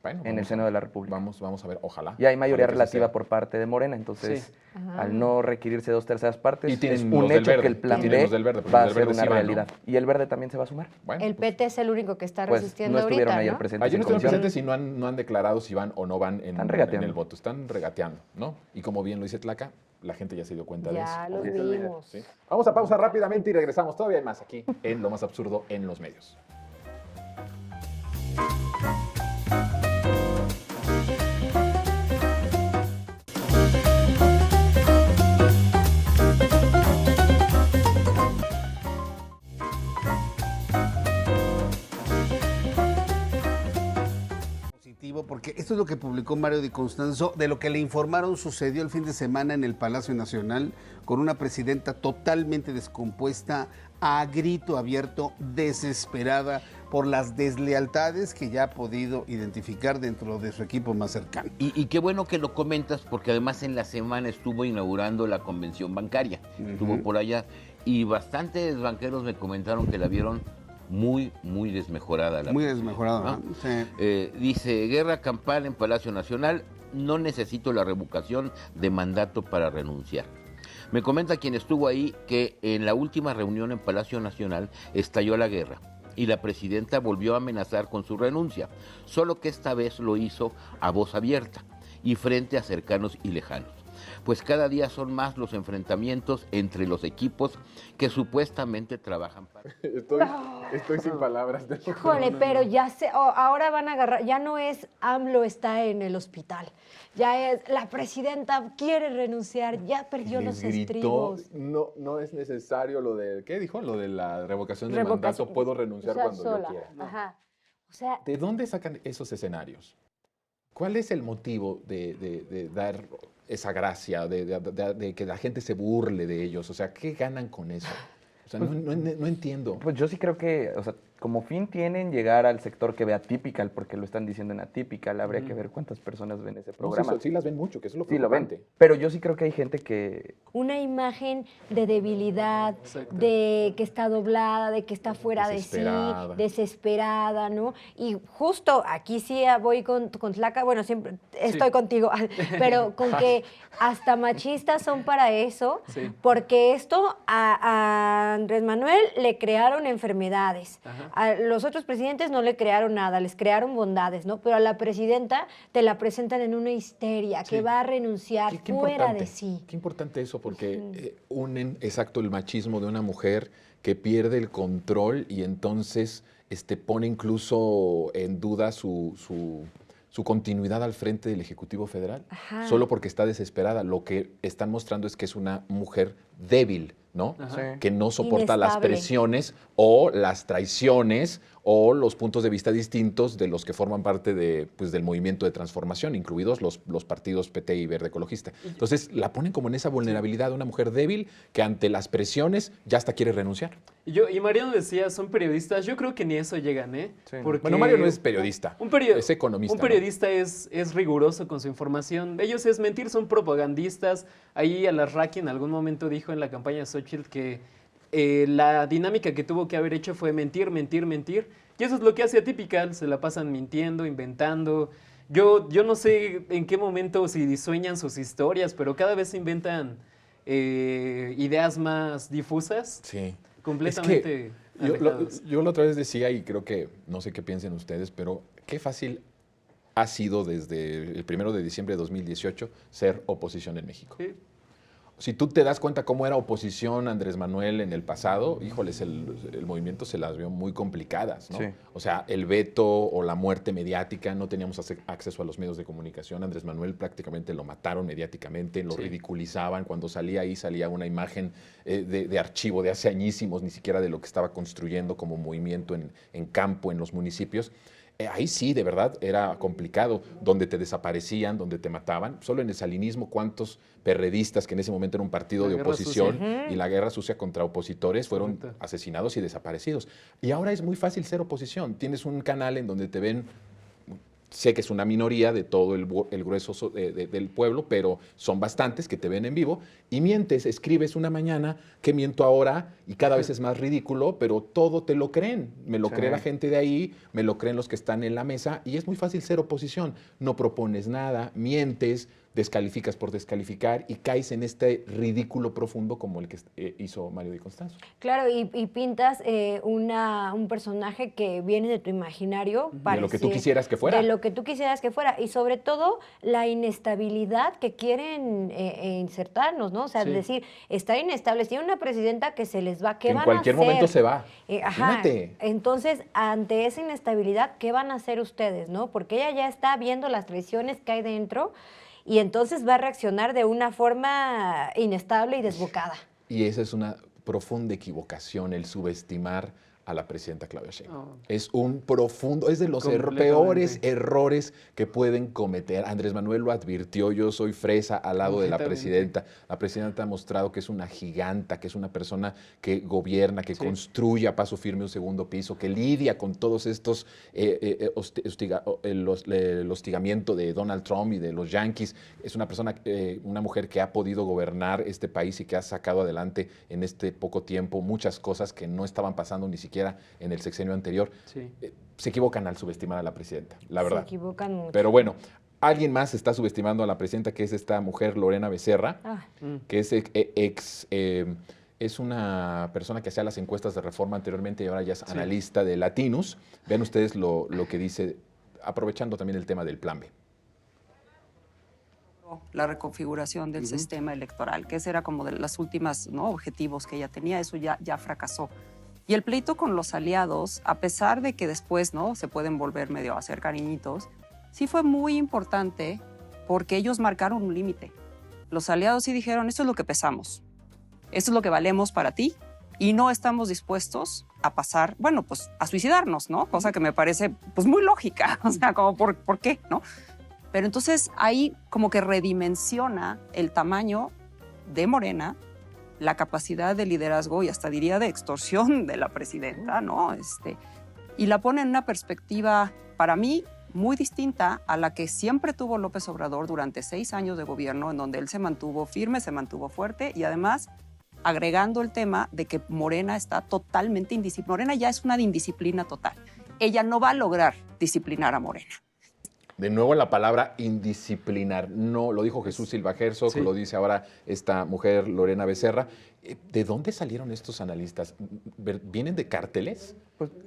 Bueno, en el vamos Senado a- de la República. Vamos a ver, ojalá. Ya hay mayoría Ojalá que así relativa sea. por parte de Morena, entonces Sí. al no requerirse 2/3 partes, Y tienen es los un del hecho Verde, que el plan tienen B los del Verde, porque va a los del ser Verde una sí van, ¿no? realidad. Y el Verde también se va a sumar. Bueno, El pues, PT es el único que está Pues resistiendo no estuvieron ahorita, ayer ¿no? presentes ayer en no estuvieron comisión. presentes y no han declarado si van o no van en Regateando. el voto. Están regateando, ¿no? Y como bien lo dice Tlaca, la gente ya se dio cuenta de eso. Ya lo Así es. vimos. ¿Sí? Vamos a pausa rápidamente y regresamos. Todavía hay más aquí en Lo Más Absurdo en los Medios. llamativo porque esto es lo que publicó Mario Di Constanzo, de lo que le informaron sucedió el fin de semana en el Palacio Nacional, con una presidenta totalmente descompuesta, a grito abierto, desesperada por las deslealtades que ya ha podido identificar dentro de su equipo más cercano. Y qué bueno que lo comentas, porque además en la semana estuvo inaugurando la convención bancaria, estuvo por allá, y bastantes banqueros me comentaron que la vieron muy desmejorada. Muy desmejorada, ¿no? Sí. Dice, guerra campal en Palacio Nacional, no necesito la revocación de mandato para renunciar. Me comenta quien estuvo ahí que en la última reunión en Palacio Nacional estalló la guerra y la presidenta volvió a amenazar con su renuncia, solo que esta vez lo hizo a voz abierta y frente a cercanos y lejanos. Pues cada día son más los enfrentamientos entre los equipos que supuestamente trabajan para... Estoy sin palabras. Híjole, pero ya ahora van a agarrar, ya no es AMLO está en el hospital, ya es la presidenta quiere renunciar, ya perdió los estribos. No es necesario lo de, ¿qué dijo? Lo de la revocación del mandato, puedo renunciar cuando yo quiera. Ajá. O sea, ¿de dónde sacan esos escenarios? ¿Cuál es el motivo de dar esa gracia, de que la gente se burle de ellos? O sea, ¿qué ganan con eso? O sea, no entiendo. Pues yo sí creo que, o sea, como fin tienen llegar al sector que ve Atypical, porque lo están diciendo en Atypical, habría que ver cuántas personas ven ese programa. Sí, las ven mucho, que eso es lo Sí, lo ven. preocupante. Pero yo sí creo que hay gente que... una imagen de debilidad, de que está doblada, de que está fuera de sí, desesperada, ¿no? Y justo aquí sí voy con Tlaca, bueno, siempre estoy contigo, pero con que hasta machistas son para eso, porque esto a Andrés Manuel le crearon enfermedades. A los otros presidentes no le crearon nada, les crearon bondades, ¿no? Pero a la presidenta te la presentan en una histeria, que va a renunciar fuera de sí. Qué importante eso, porque unen exacto el machismo de una mujer que pierde el control y entonces pone incluso en duda su continuidad al frente del Ejecutivo Federal, solo porque está desesperada. Lo que están mostrando es que es una mujer débil, ¿no? Que no soporta las presiones o las traiciones o los puntos de vista distintos de los que forman parte del movimiento de transformación, incluidos los partidos PT y Verde Ecologista. Entonces, la ponen como en esa vulnerabilidad de una mujer débil que ante las presiones ya hasta quiere renunciar. Y Mariano decía, son periodistas, yo creo que ni eso llegan, ¿eh? Porque bueno, Mario no es periodista, es economista. Un periodista es riguroso con su información. Ellos es mentir, son propagandistas. Ahí Alarraqui en algún momento dijo en la campaña de Xochitl que la dinámica que tuvo que haber hecho fue mentir. Y eso es lo que hace Atypical, se la pasan mintiendo, inventando. Yo no sé en qué momento si sueñan sus historias, pero cada vez se inventan ideas más difusas. Sí. Completamente yo la otra vez decía, y creo que no sé qué piensen ustedes, pero qué fácil ha sido desde el 1 de diciembre de 2018 ser oposición en México. Sí. Si tú te das cuenta cómo era oposición Andrés Manuel en el pasado, híjoles, el movimiento se las vio muy complicadas, ¿no? Sí. O sea, el veto o la muerte mediática, no teníamos acceso a los medios de comunicación. Andrés Manuel prácticamente lo mataron mediáticamente, lo ridiculizaban. Cuando salía ahí, salía una imagen de archivo de hace añísimos, ni siquiera de lo que estaba construyendo como movimiento en campo, en los municipios. Ahí sí, de verdad, era complicado, donde te desaparecían, donde te mataban. Solo en el salinismo, cuántos perredistas, que en ese momento era un partido de oposición, y la guerra sucia contra opositores, fueron asesinados y desaparecidos. Y ahora es muy fácil ser oposición. Tienes un canal en donde te ven, sé que es una minoría de todo el grueso del pueblo, pero son bastantes que te ven en vivo, y mientes, escribes una mañana, que miento ahora, y cada vez es más ridículo, pero todo te lo creen. Me lo cree la gente de ahí, me lo creen los que están en la mesa, y es muy fácil ser oposición. No propones nada, mientes, descalificas por descalificar y caes en este ridículo profundo como el que hizo Mario Di Constanzo. Claro, y pintas un personaje que viene de tu imaginario. De lo que tú quisieras que fuera. De lo que tú quisieras que fuera. Y sobre todo, la inestabilidad que quieren insertarnos, ¿no? O sea, es decir, está inestable. Tiene una presidenta que se les va, ¿qué van a hacer? En cualquier momento se va. Entonces, ante esa inestabilidad, ¿qué van a hacer ustedes, no? Porque ella ya está viendo las traiciones que hay dentro, y entonces va a reaccionar de una forma inestable y desbocada. Y esa es una profunda equivocación, el subestimar a la presidenta Claudia Sheinbaum. Oh. Es un profundo, es de los Completamente. peores errores que pueden cometer. Andrés Manuel lo advirtió, yo soy fresa al lado de la presidenta. La presidenta ha mostrado que es una giganta, que es una persona que gobierna, que construye a paso firme un segundo piso, que lidia con todos estos el hostigamiento de Donald Trump y de los yanquis. Es una persona, una mujer que ha podido gobernar este país y que ha sacado adelante en este poco tiempo muchas cosas que no estaban pasando ni siquiera en el sexenio anterior. Sí. Se equivocan al subestimar a la presidenta, la verdad. Se equivocan mucho. Pero bueno, alguien más está subestimando a la presidenta, que es esta mujer Lorena Becerra, que es es una persona que hacía las encuestas de Reforma anteriormente y ahora ya es analista de Latinus. Vean ustedes lo que dice, aprovechando también el tema del Plan B. La reconfiguración del sistema electoral, que ese era como de los últimos objetivos que ella tenía, eso ya fracasó. Y el pleito con los aliados, a pesar de que después se pueden volver medio a hacer cariñitos, sí fue muy importante porque ellos marcaron un límite. Los aliados sí dijeron, esto es lo que pesamos, esto es lo que valemos para ti y no estamos dispuestos a pasar, pues a suicidarnos, ¿no? Cosa que me parece pues muy lógica, o sea, como ¿por qué, no? Pero entonces ahí como que redimensiona el tamaño de Morena, la capacidad de liderazgo y hasta diría de extorsión de la presidenta, ¿no? Y la pone en una perspectiva, para mí, muy distinta a la que siempre tuvo López Obrador durante 6 años de gobierno, en donde él se mantuvo firme, se mantuvo fuerte y además agregando el tema de que Morena está totalmente indisciplinada. Morena ya es una indisciplina total. Ella no va a lograr disciplinar a Morena. De nuevo la palabra indisciplinar. No, lo dijo Jesús Silva Herzog, lo dice ahora esta mujer Lorena Becerra. ¿De dónde salieron estos analistas? ¿Vienen de cárteles?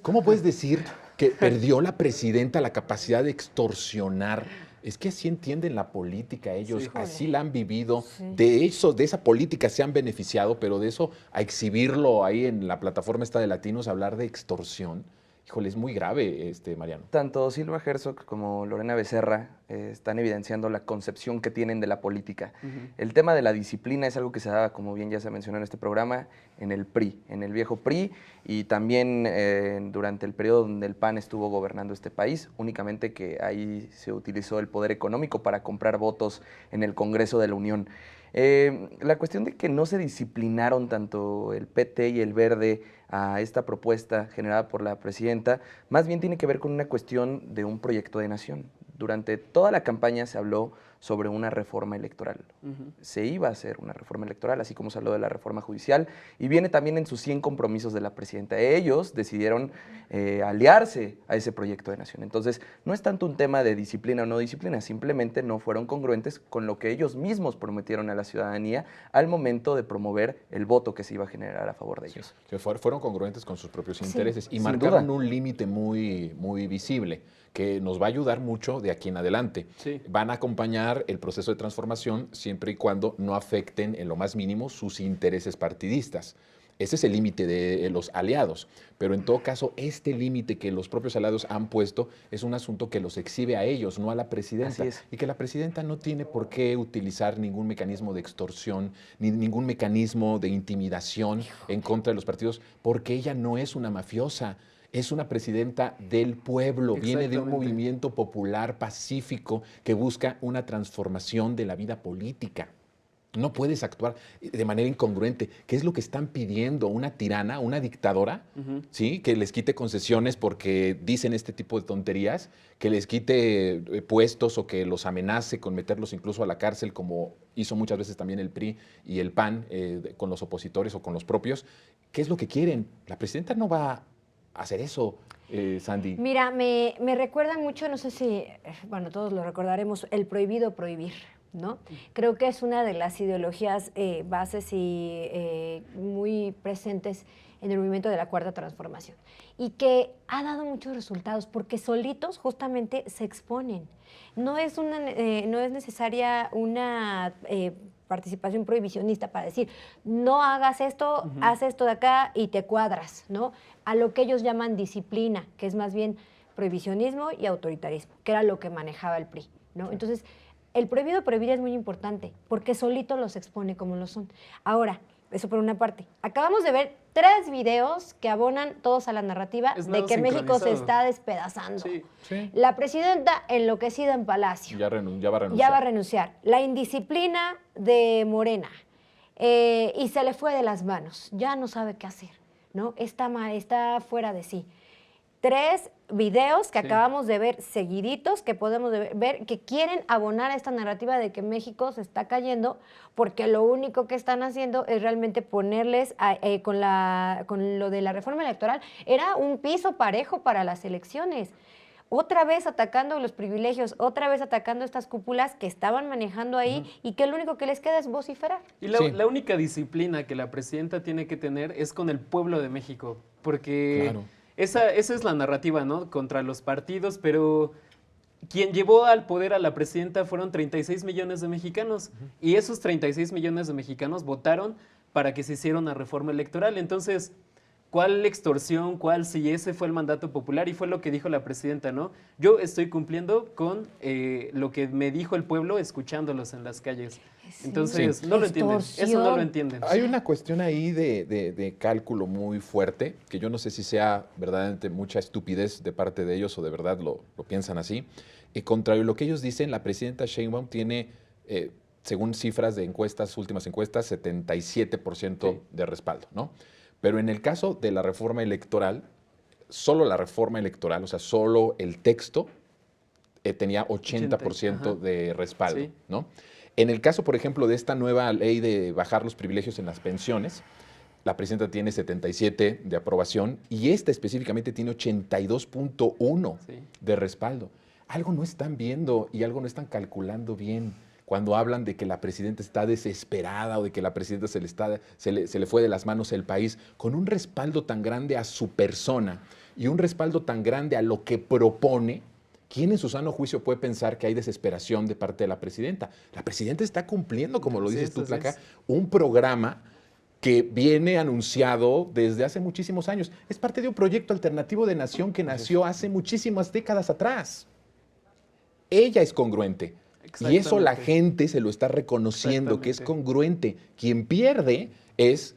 ¿Cómo puedes decir que perdió la presidenta la capacidad de extorsionar? Es que así entienden la política ellos, así la han vivido. De esa política se han beneficiado, pero de eso a exhibirlo ahí en la plataforma esta de Latinos, hablar de extorsión. Híjole, es muy grave, Mariano. Tanto Silva Herzog como Lorena Becerra están evidenciando la concepción que tienen de la política. El tema de la disciplina es algo que se daba, como bien ya se mencionó en este programa, en el PRI, en el viejo PRI, y también durante el periodo donde el PAN estuvo gobernando este país, únicamente que ahí se utilizó el poder económico para comprar votos en el Congreso de la Unión. La cuestión de que no se disciplinaron tanto el PT y el Verde a esta propuesta generada por la presidenta, más bien tiene que ver con una cuestión de un proyecto de nación. Durante toda la campaña se habló sobre una reforma electoral. Se iba a hacer una reforma electoral, así como se habló de la reforma judicial, y viene también en sus 100 compromisos de la presidenta. Ellos decidieron aliarse a ese proyecto de nación. Entonces, no es tanto un tema de disciplina o no disciplina, simplemente no fueron congruentes con lo que ellos mismos prometieron a la ciudadanía al momento de promover el voto que se iba a generar a favor de ellos. Fueron congruentes con sus propios intereses y marcaron un límite muy, muy visible que nos va a ayudar mucho de aquí en adelante. Van a acompañar el proceso de transformación siempre y cuando no afecten en lo más mínimo sus intereses partidistas. Ese es el límite de los aliados, pero en todo caso este límite que los propios aliados han puesto es un asunto que los exhibe a ellos, no a la presidenta. Y que la presidenta no tiene por qué utilizar ningún mecanismo de extorsión, ni ningún mecanismo de intimidación en contra de los partidos, porque ella no es una mafiosa. Es una presidenta del pueblo, viene de un movimiento popular pacífico que busca una transformación de la vida política. No puedes actuar de manera incongruente. ¿Qué es lo que están pidiendo? ¿Una tirana, una dictadora? ¿Sí? Que les quite concesiones porque dicen este tipo de tonterías, que les quite puestos o que los amenace con meterlos incluso a la cárcel, como hizo muchas veces también el PRI y el PAN con los opositores o con los propios. ¿Qué es lo que quieren? La presidenta no va a hacer eso, Sandy. Mira, me recuerda mucho, no sé si, todos lo recordaremos, el prohibido prohibir, ¿no? Creo que es una de las ideologías bases y muy presentes en el movimiento de la Cuarta Transformación y que ha dado muchos resultados porque solitos justamente se exponen. No es necesaria una participación prohibicionista para decir, no hagas esto, haz esto de acá y te cuadras, ¿no? A lo que ellos llaman disciplina, que es más bien prohibicionismo y autoritarismo, que era lo que manejaba el PRI, ¿no? Entonces, el prohibido prohibir es muy importante porque solito los expone como lo son. Ahora, Eso por una parte. Acabamos de ver 3 videos que abonan todos a la narrativa Es de nada que México se sincronizado. está despedazando. Sí. Sí. La presidenta enloquecida en Palacio. Ya va a renunciar. Ya va a renunciar. La indisciplina de Morena. Y se le fue de las manos. Ya no sabe qué hacer, ¿no? Está fuera de sí. 3 videos que acabamos de ver seguiditos, que podemos ver, que quieren abonar a esta narrativa de que México se está cayendo, porque lo único que están haciendo es realmente ponerles, con lo de la reforma electoral, era un piso parejo para las elecciones. Otra vez atacando los privilegios, otra vez atacando estas cúpulas que estaban manejando ahí y que lo único que les queda es vociferar. Y la única disciplina que la presidenta tiene que tener es con el pueblo de México, porque Claro. esa es la narrativa, ¿no? Contra los partidos, pero quien llevó al poder a la presidenta fueron 36 millones de mexicanos, y esos 36 millones de mexicanos votaron para que se hiciera una reforma electoral. Entonces, ¿cuál extorsión? ¿Cuál? Si ese fue el mandato popular, y fue lo que dijo la presidenta, ¿no? Yo estoy cumpliendo con lo que me dijo el pueblo escuchándolos en las calles. Entonces, no lo entienden. Eso no lo entienden. Hay una cuestión ahí de cálculo muy fuerte, que yo no sé si sea verdaderamente mucha estupidez de parte de ellos o de verdad lo piensan así. Y contrario a lo que ellos dicen, la presidenta Sheinbaum tiene, según cifras de encuestas, últimas encuestas, 77% de respaldo, ¿no? Pero en el caso de la reforma electoral, solo la reforma electoral, o sea, solo el texto, tenía 80% de respaldo, Sí. ¿no? En el caso, por ejemplo, de esta nueva ley de bajar los privilegios en las pensiones, la presidenta tiene 77 de aprobación y esta específicamente tiene 82.1 de respaldo. Algo no están viendo y algo no están calculando bien cuando hablan de que la presidenta está desesperada o de que la presidenta se le fue de las manos el país, con un respaldo tan grande a su persona y un respaldo tan grande a lo que propone. ¿Quién en su sano juicio puede pensar que hay desesperación de parte de la presidenta? La presidenta está cumpliendo, como lo dices tú, Flaca, un programa que viene anunciado desde hace muchísimos años. Es parte de un proyecto alternativo de nación que nació hace muchísimas décadas atrás. Ella es congruente. Y eso la gente se lo está reconociendo, que es congruente. Quien pierde es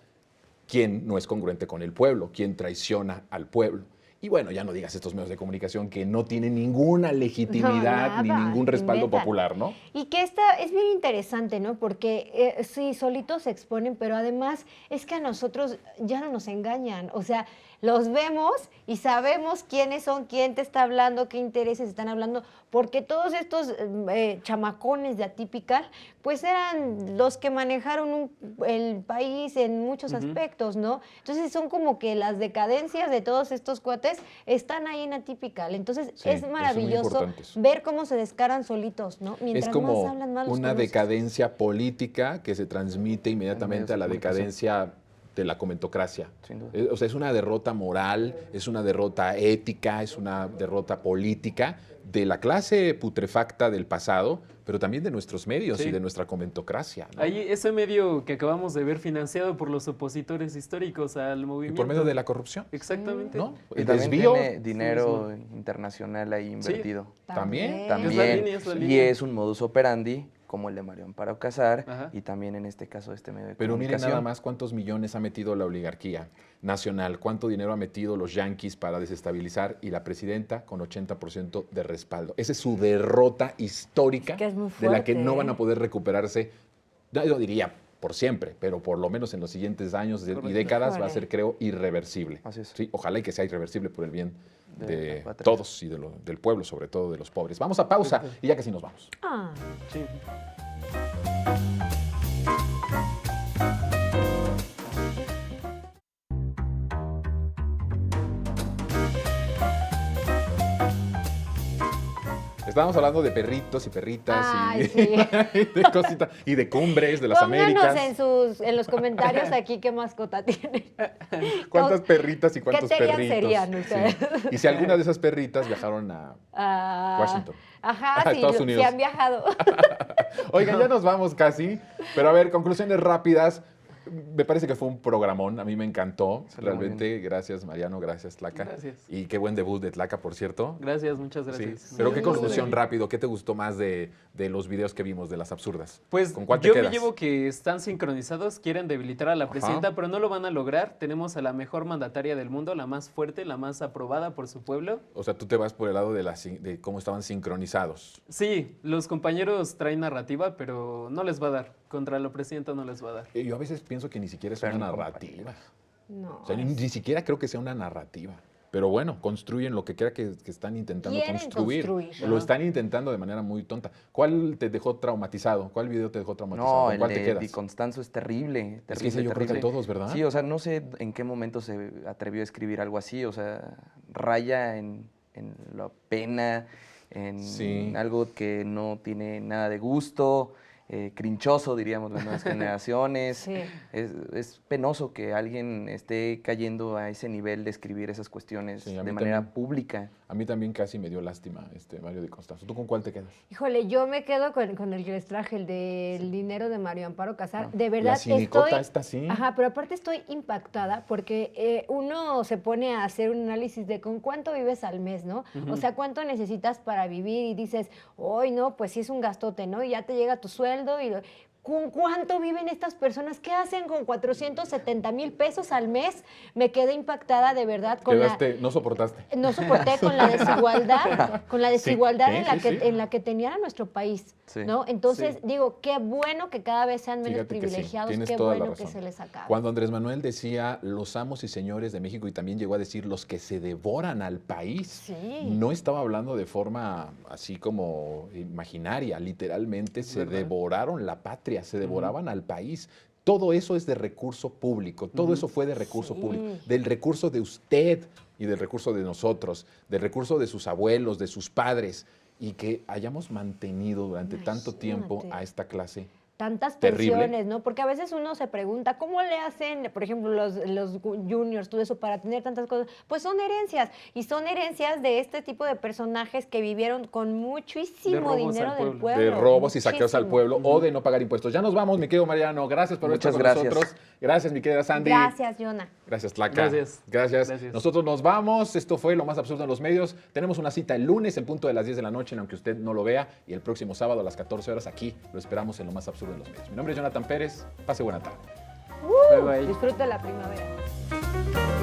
quien no es congruente con el pueblo, quien traiciona al pueblo. Y bueno, ya no digas estos medios de comunicación que no tienen ninguna legitimidad ni ningún respaldo popular, ¿no? Y que esta es bien interesante, ¿no? Porque sí, solitos se exponen, pero además es que a nosotros ya no nos engañan. O sea, los vemos y sabemos quiénes son, quién te está hablando, qué intereses están hablando, porque todos estos chamacones de Atypical, pues eran los que manejaron el país en muchos aspectos, ¿no? Entonces son como que las decadencias de todos estos cuates están ahí en Atypical. Entonces Sí, es maravilloso ver cómo se descaran solitos, ¿no? Mientras es como más hablan, más los una conoces. decadencia política que se transmite inmediatamente a la decadencia de la comentocracia. O sea, es una derrota moral, es una derrota ética, es una derrota política de la clase putrefacta del pasado, pero también de nuestros medios y de nuestra comentocracia, ¿no? Ahí ese medio que acabamos de ver financiado por los opositores históricos al Y movimiento. por medio de la corrupción. Exactamente. ¿No? Y El también desvío. tiene dinero internacional ahí invertido. También. También. Es la Y línea. es un modus operandi como el de Mario Amparo Casar y también en este caso este medio de Pero miren comunicación. nada más cuántos millones ha metido la oligarquía nacional, cuánto dinero ha metido los yanquis para desestabilizar y la presidenta con 80% de respaldo. Esa es su derrota histórica que es muy de la que fuerte, no van ¿eh? a poder recuperarse, yo diría por siempre, pero por lo menos en los siguientes años y décadas va a ser, creo, irreversible. Así es. Sí, ojalá y que sea irreversible por el bien de la patria. todos y del pueblo, sobre todo de los pobres. Vamos a pausa y ya casi nos vamos. Ah. Sí. Estábamos hablando de perritos y perritas Ay, y, sí. y de cositas y de cumbres de las Pónganos Américas. en los comentarios aquí qué mascota tienen. ¿Cuántas perritas y cuántos ¿Qué terian perritos? serían ustedes? Sí. Y si alguna de esas perritas viajaron a Washington. Ajá, a sí, Estados sí Unidos. han viajado. Oigan, ya nos vamos casi, pero a ver, conclusiones rápidas. Me parece que fue un programón, a mí me encantó, Salió muy realmente. Gracias, Mariano, gracias, Tlaca. Gracias. Y qué buen debut de Tlaca, por cierto. Gracias, muchas gracias. Sí. Pero qué Sí. conclusión rápido, ¿qué te gustó más de los videos que vimos de las absurdas? Pues ¿Con cuál te yo quedas? me llevo que están sincronizados, quieren debilitar a la presidenta, pero no lo van a lograr. Tenemos a la mejor mandataria del mundo, la más fuerte, la más aprobada por su pueblo. O sea, tú te vas por el lado de cómo estaban sincronizados. Sí, los compañeros traen narrativa, pero no les va a dar. Contra la presidenta no les va a dar. Yo a veces pienso que ni siquiera es Pero una no, narrativa. No. O sea, ni siquiera creo que sea una narrativa. Pero bueno, construyen lo que quiera que están intentando Quieren construir. construir. Lo están intentando de manera muy tonta. ¿Cuál te dejó traumatizado? ¿Cuál video te dejó traumatizado? No, ¿Con el cuál te de quedas? Di Constanzo es terrible, Es que terrible, ese yo creo que a terrible. todos, ¿verdad? Sí, o sea, no sé en qué momento se atrevió a escribir algo así, o sea, raya en la pena, en Sí. algo que no tiene nada de gusto, crinchoso, diríamos, las nuevas generaciones. Sí. Es penoso que alguien esté cayendo a ese nivel de escribir esas cuestiones Sí, a de mí manera también. pública. A mí también casi me dio lástima Mario Di Constanzo. ¿Tú con cuál te quedas? Híjole, yo me quedo con el que les traje, el del dinero de Mario Amparo Casar. De La verdad cinicota estoy... esta sí. Ajá, pero aparte estoy impactada porque uno se pone a hacer un análisis de con cuánto vives al mes, ¿no? O sea, cuánto necesitas para vivir y dices, hoy no, pues sí es un gastote, ¿no? Y ya te llega tu sueldo y... ¿Con cuánto viven estas personas? ¿Qué hacen con 470,000 pesos al mes? Me quedé impactada de verdad con No soportaste. no soporté con la desigualdad Sí, en la sí, que sí. en la que tenía nuestro país, Sí. ¿no? Entonces Sí. digo, qué bueno que cada vez sean menos Fíjate que sí, privilegiados, tienes qué toda la bueno que razón. se les acabe. Cuando Andrés Manuel decía los amos y señores de México y también llegó a decir los que se devoran al país, Sí. no estaba hablando de forma así como imaginaria, literalmente se ¿verdad? devoraron la patria, se devoraban al país. Todo eso es de recurso público, todo eso fue de recurso Sí. público, del recurso de usted y del recurso de nosotros, del recurso de sus abuelos, de sus padres, y que hayamos mantenido durante tanto tiempo Imagínate. a esta clase. Tantas Terrible. pensiones, ¿no? Porque a veces uno se pregunta, ¿cómo le hacen, por ejemplo, los juniors, todo eso, para tener tantas cosas? Pues son herencias, y son herencias de este tipo de personajes que vivieron con De muchísimo robos dinero al del pueblo. pueblo. De robos y saqueos al muchísimo. pueblo o de no pagar impuestos. Ya nos vamos, mi querido Mariano. Gracias por estar Muchas con gracias. nosotros. Gracias, mi querida Sandy. Gracias, Yona. Gracias, Tlaca. Gracias. Gracias. Gracias. Nosotros nos vamos. Esto fue Lo Más Absurdo en los Medios. Tenemos una cita el lunes en punto de las 10 de la noche, aunque usted no lo vea. Y el próximo sábado a las 14 horas aquí lo esperamos en Lo Más Absurdo en los Medios. Mi nombre es Jonathan Pérez. Pase buena tarde. Bye, bye. Disfrute la primavera.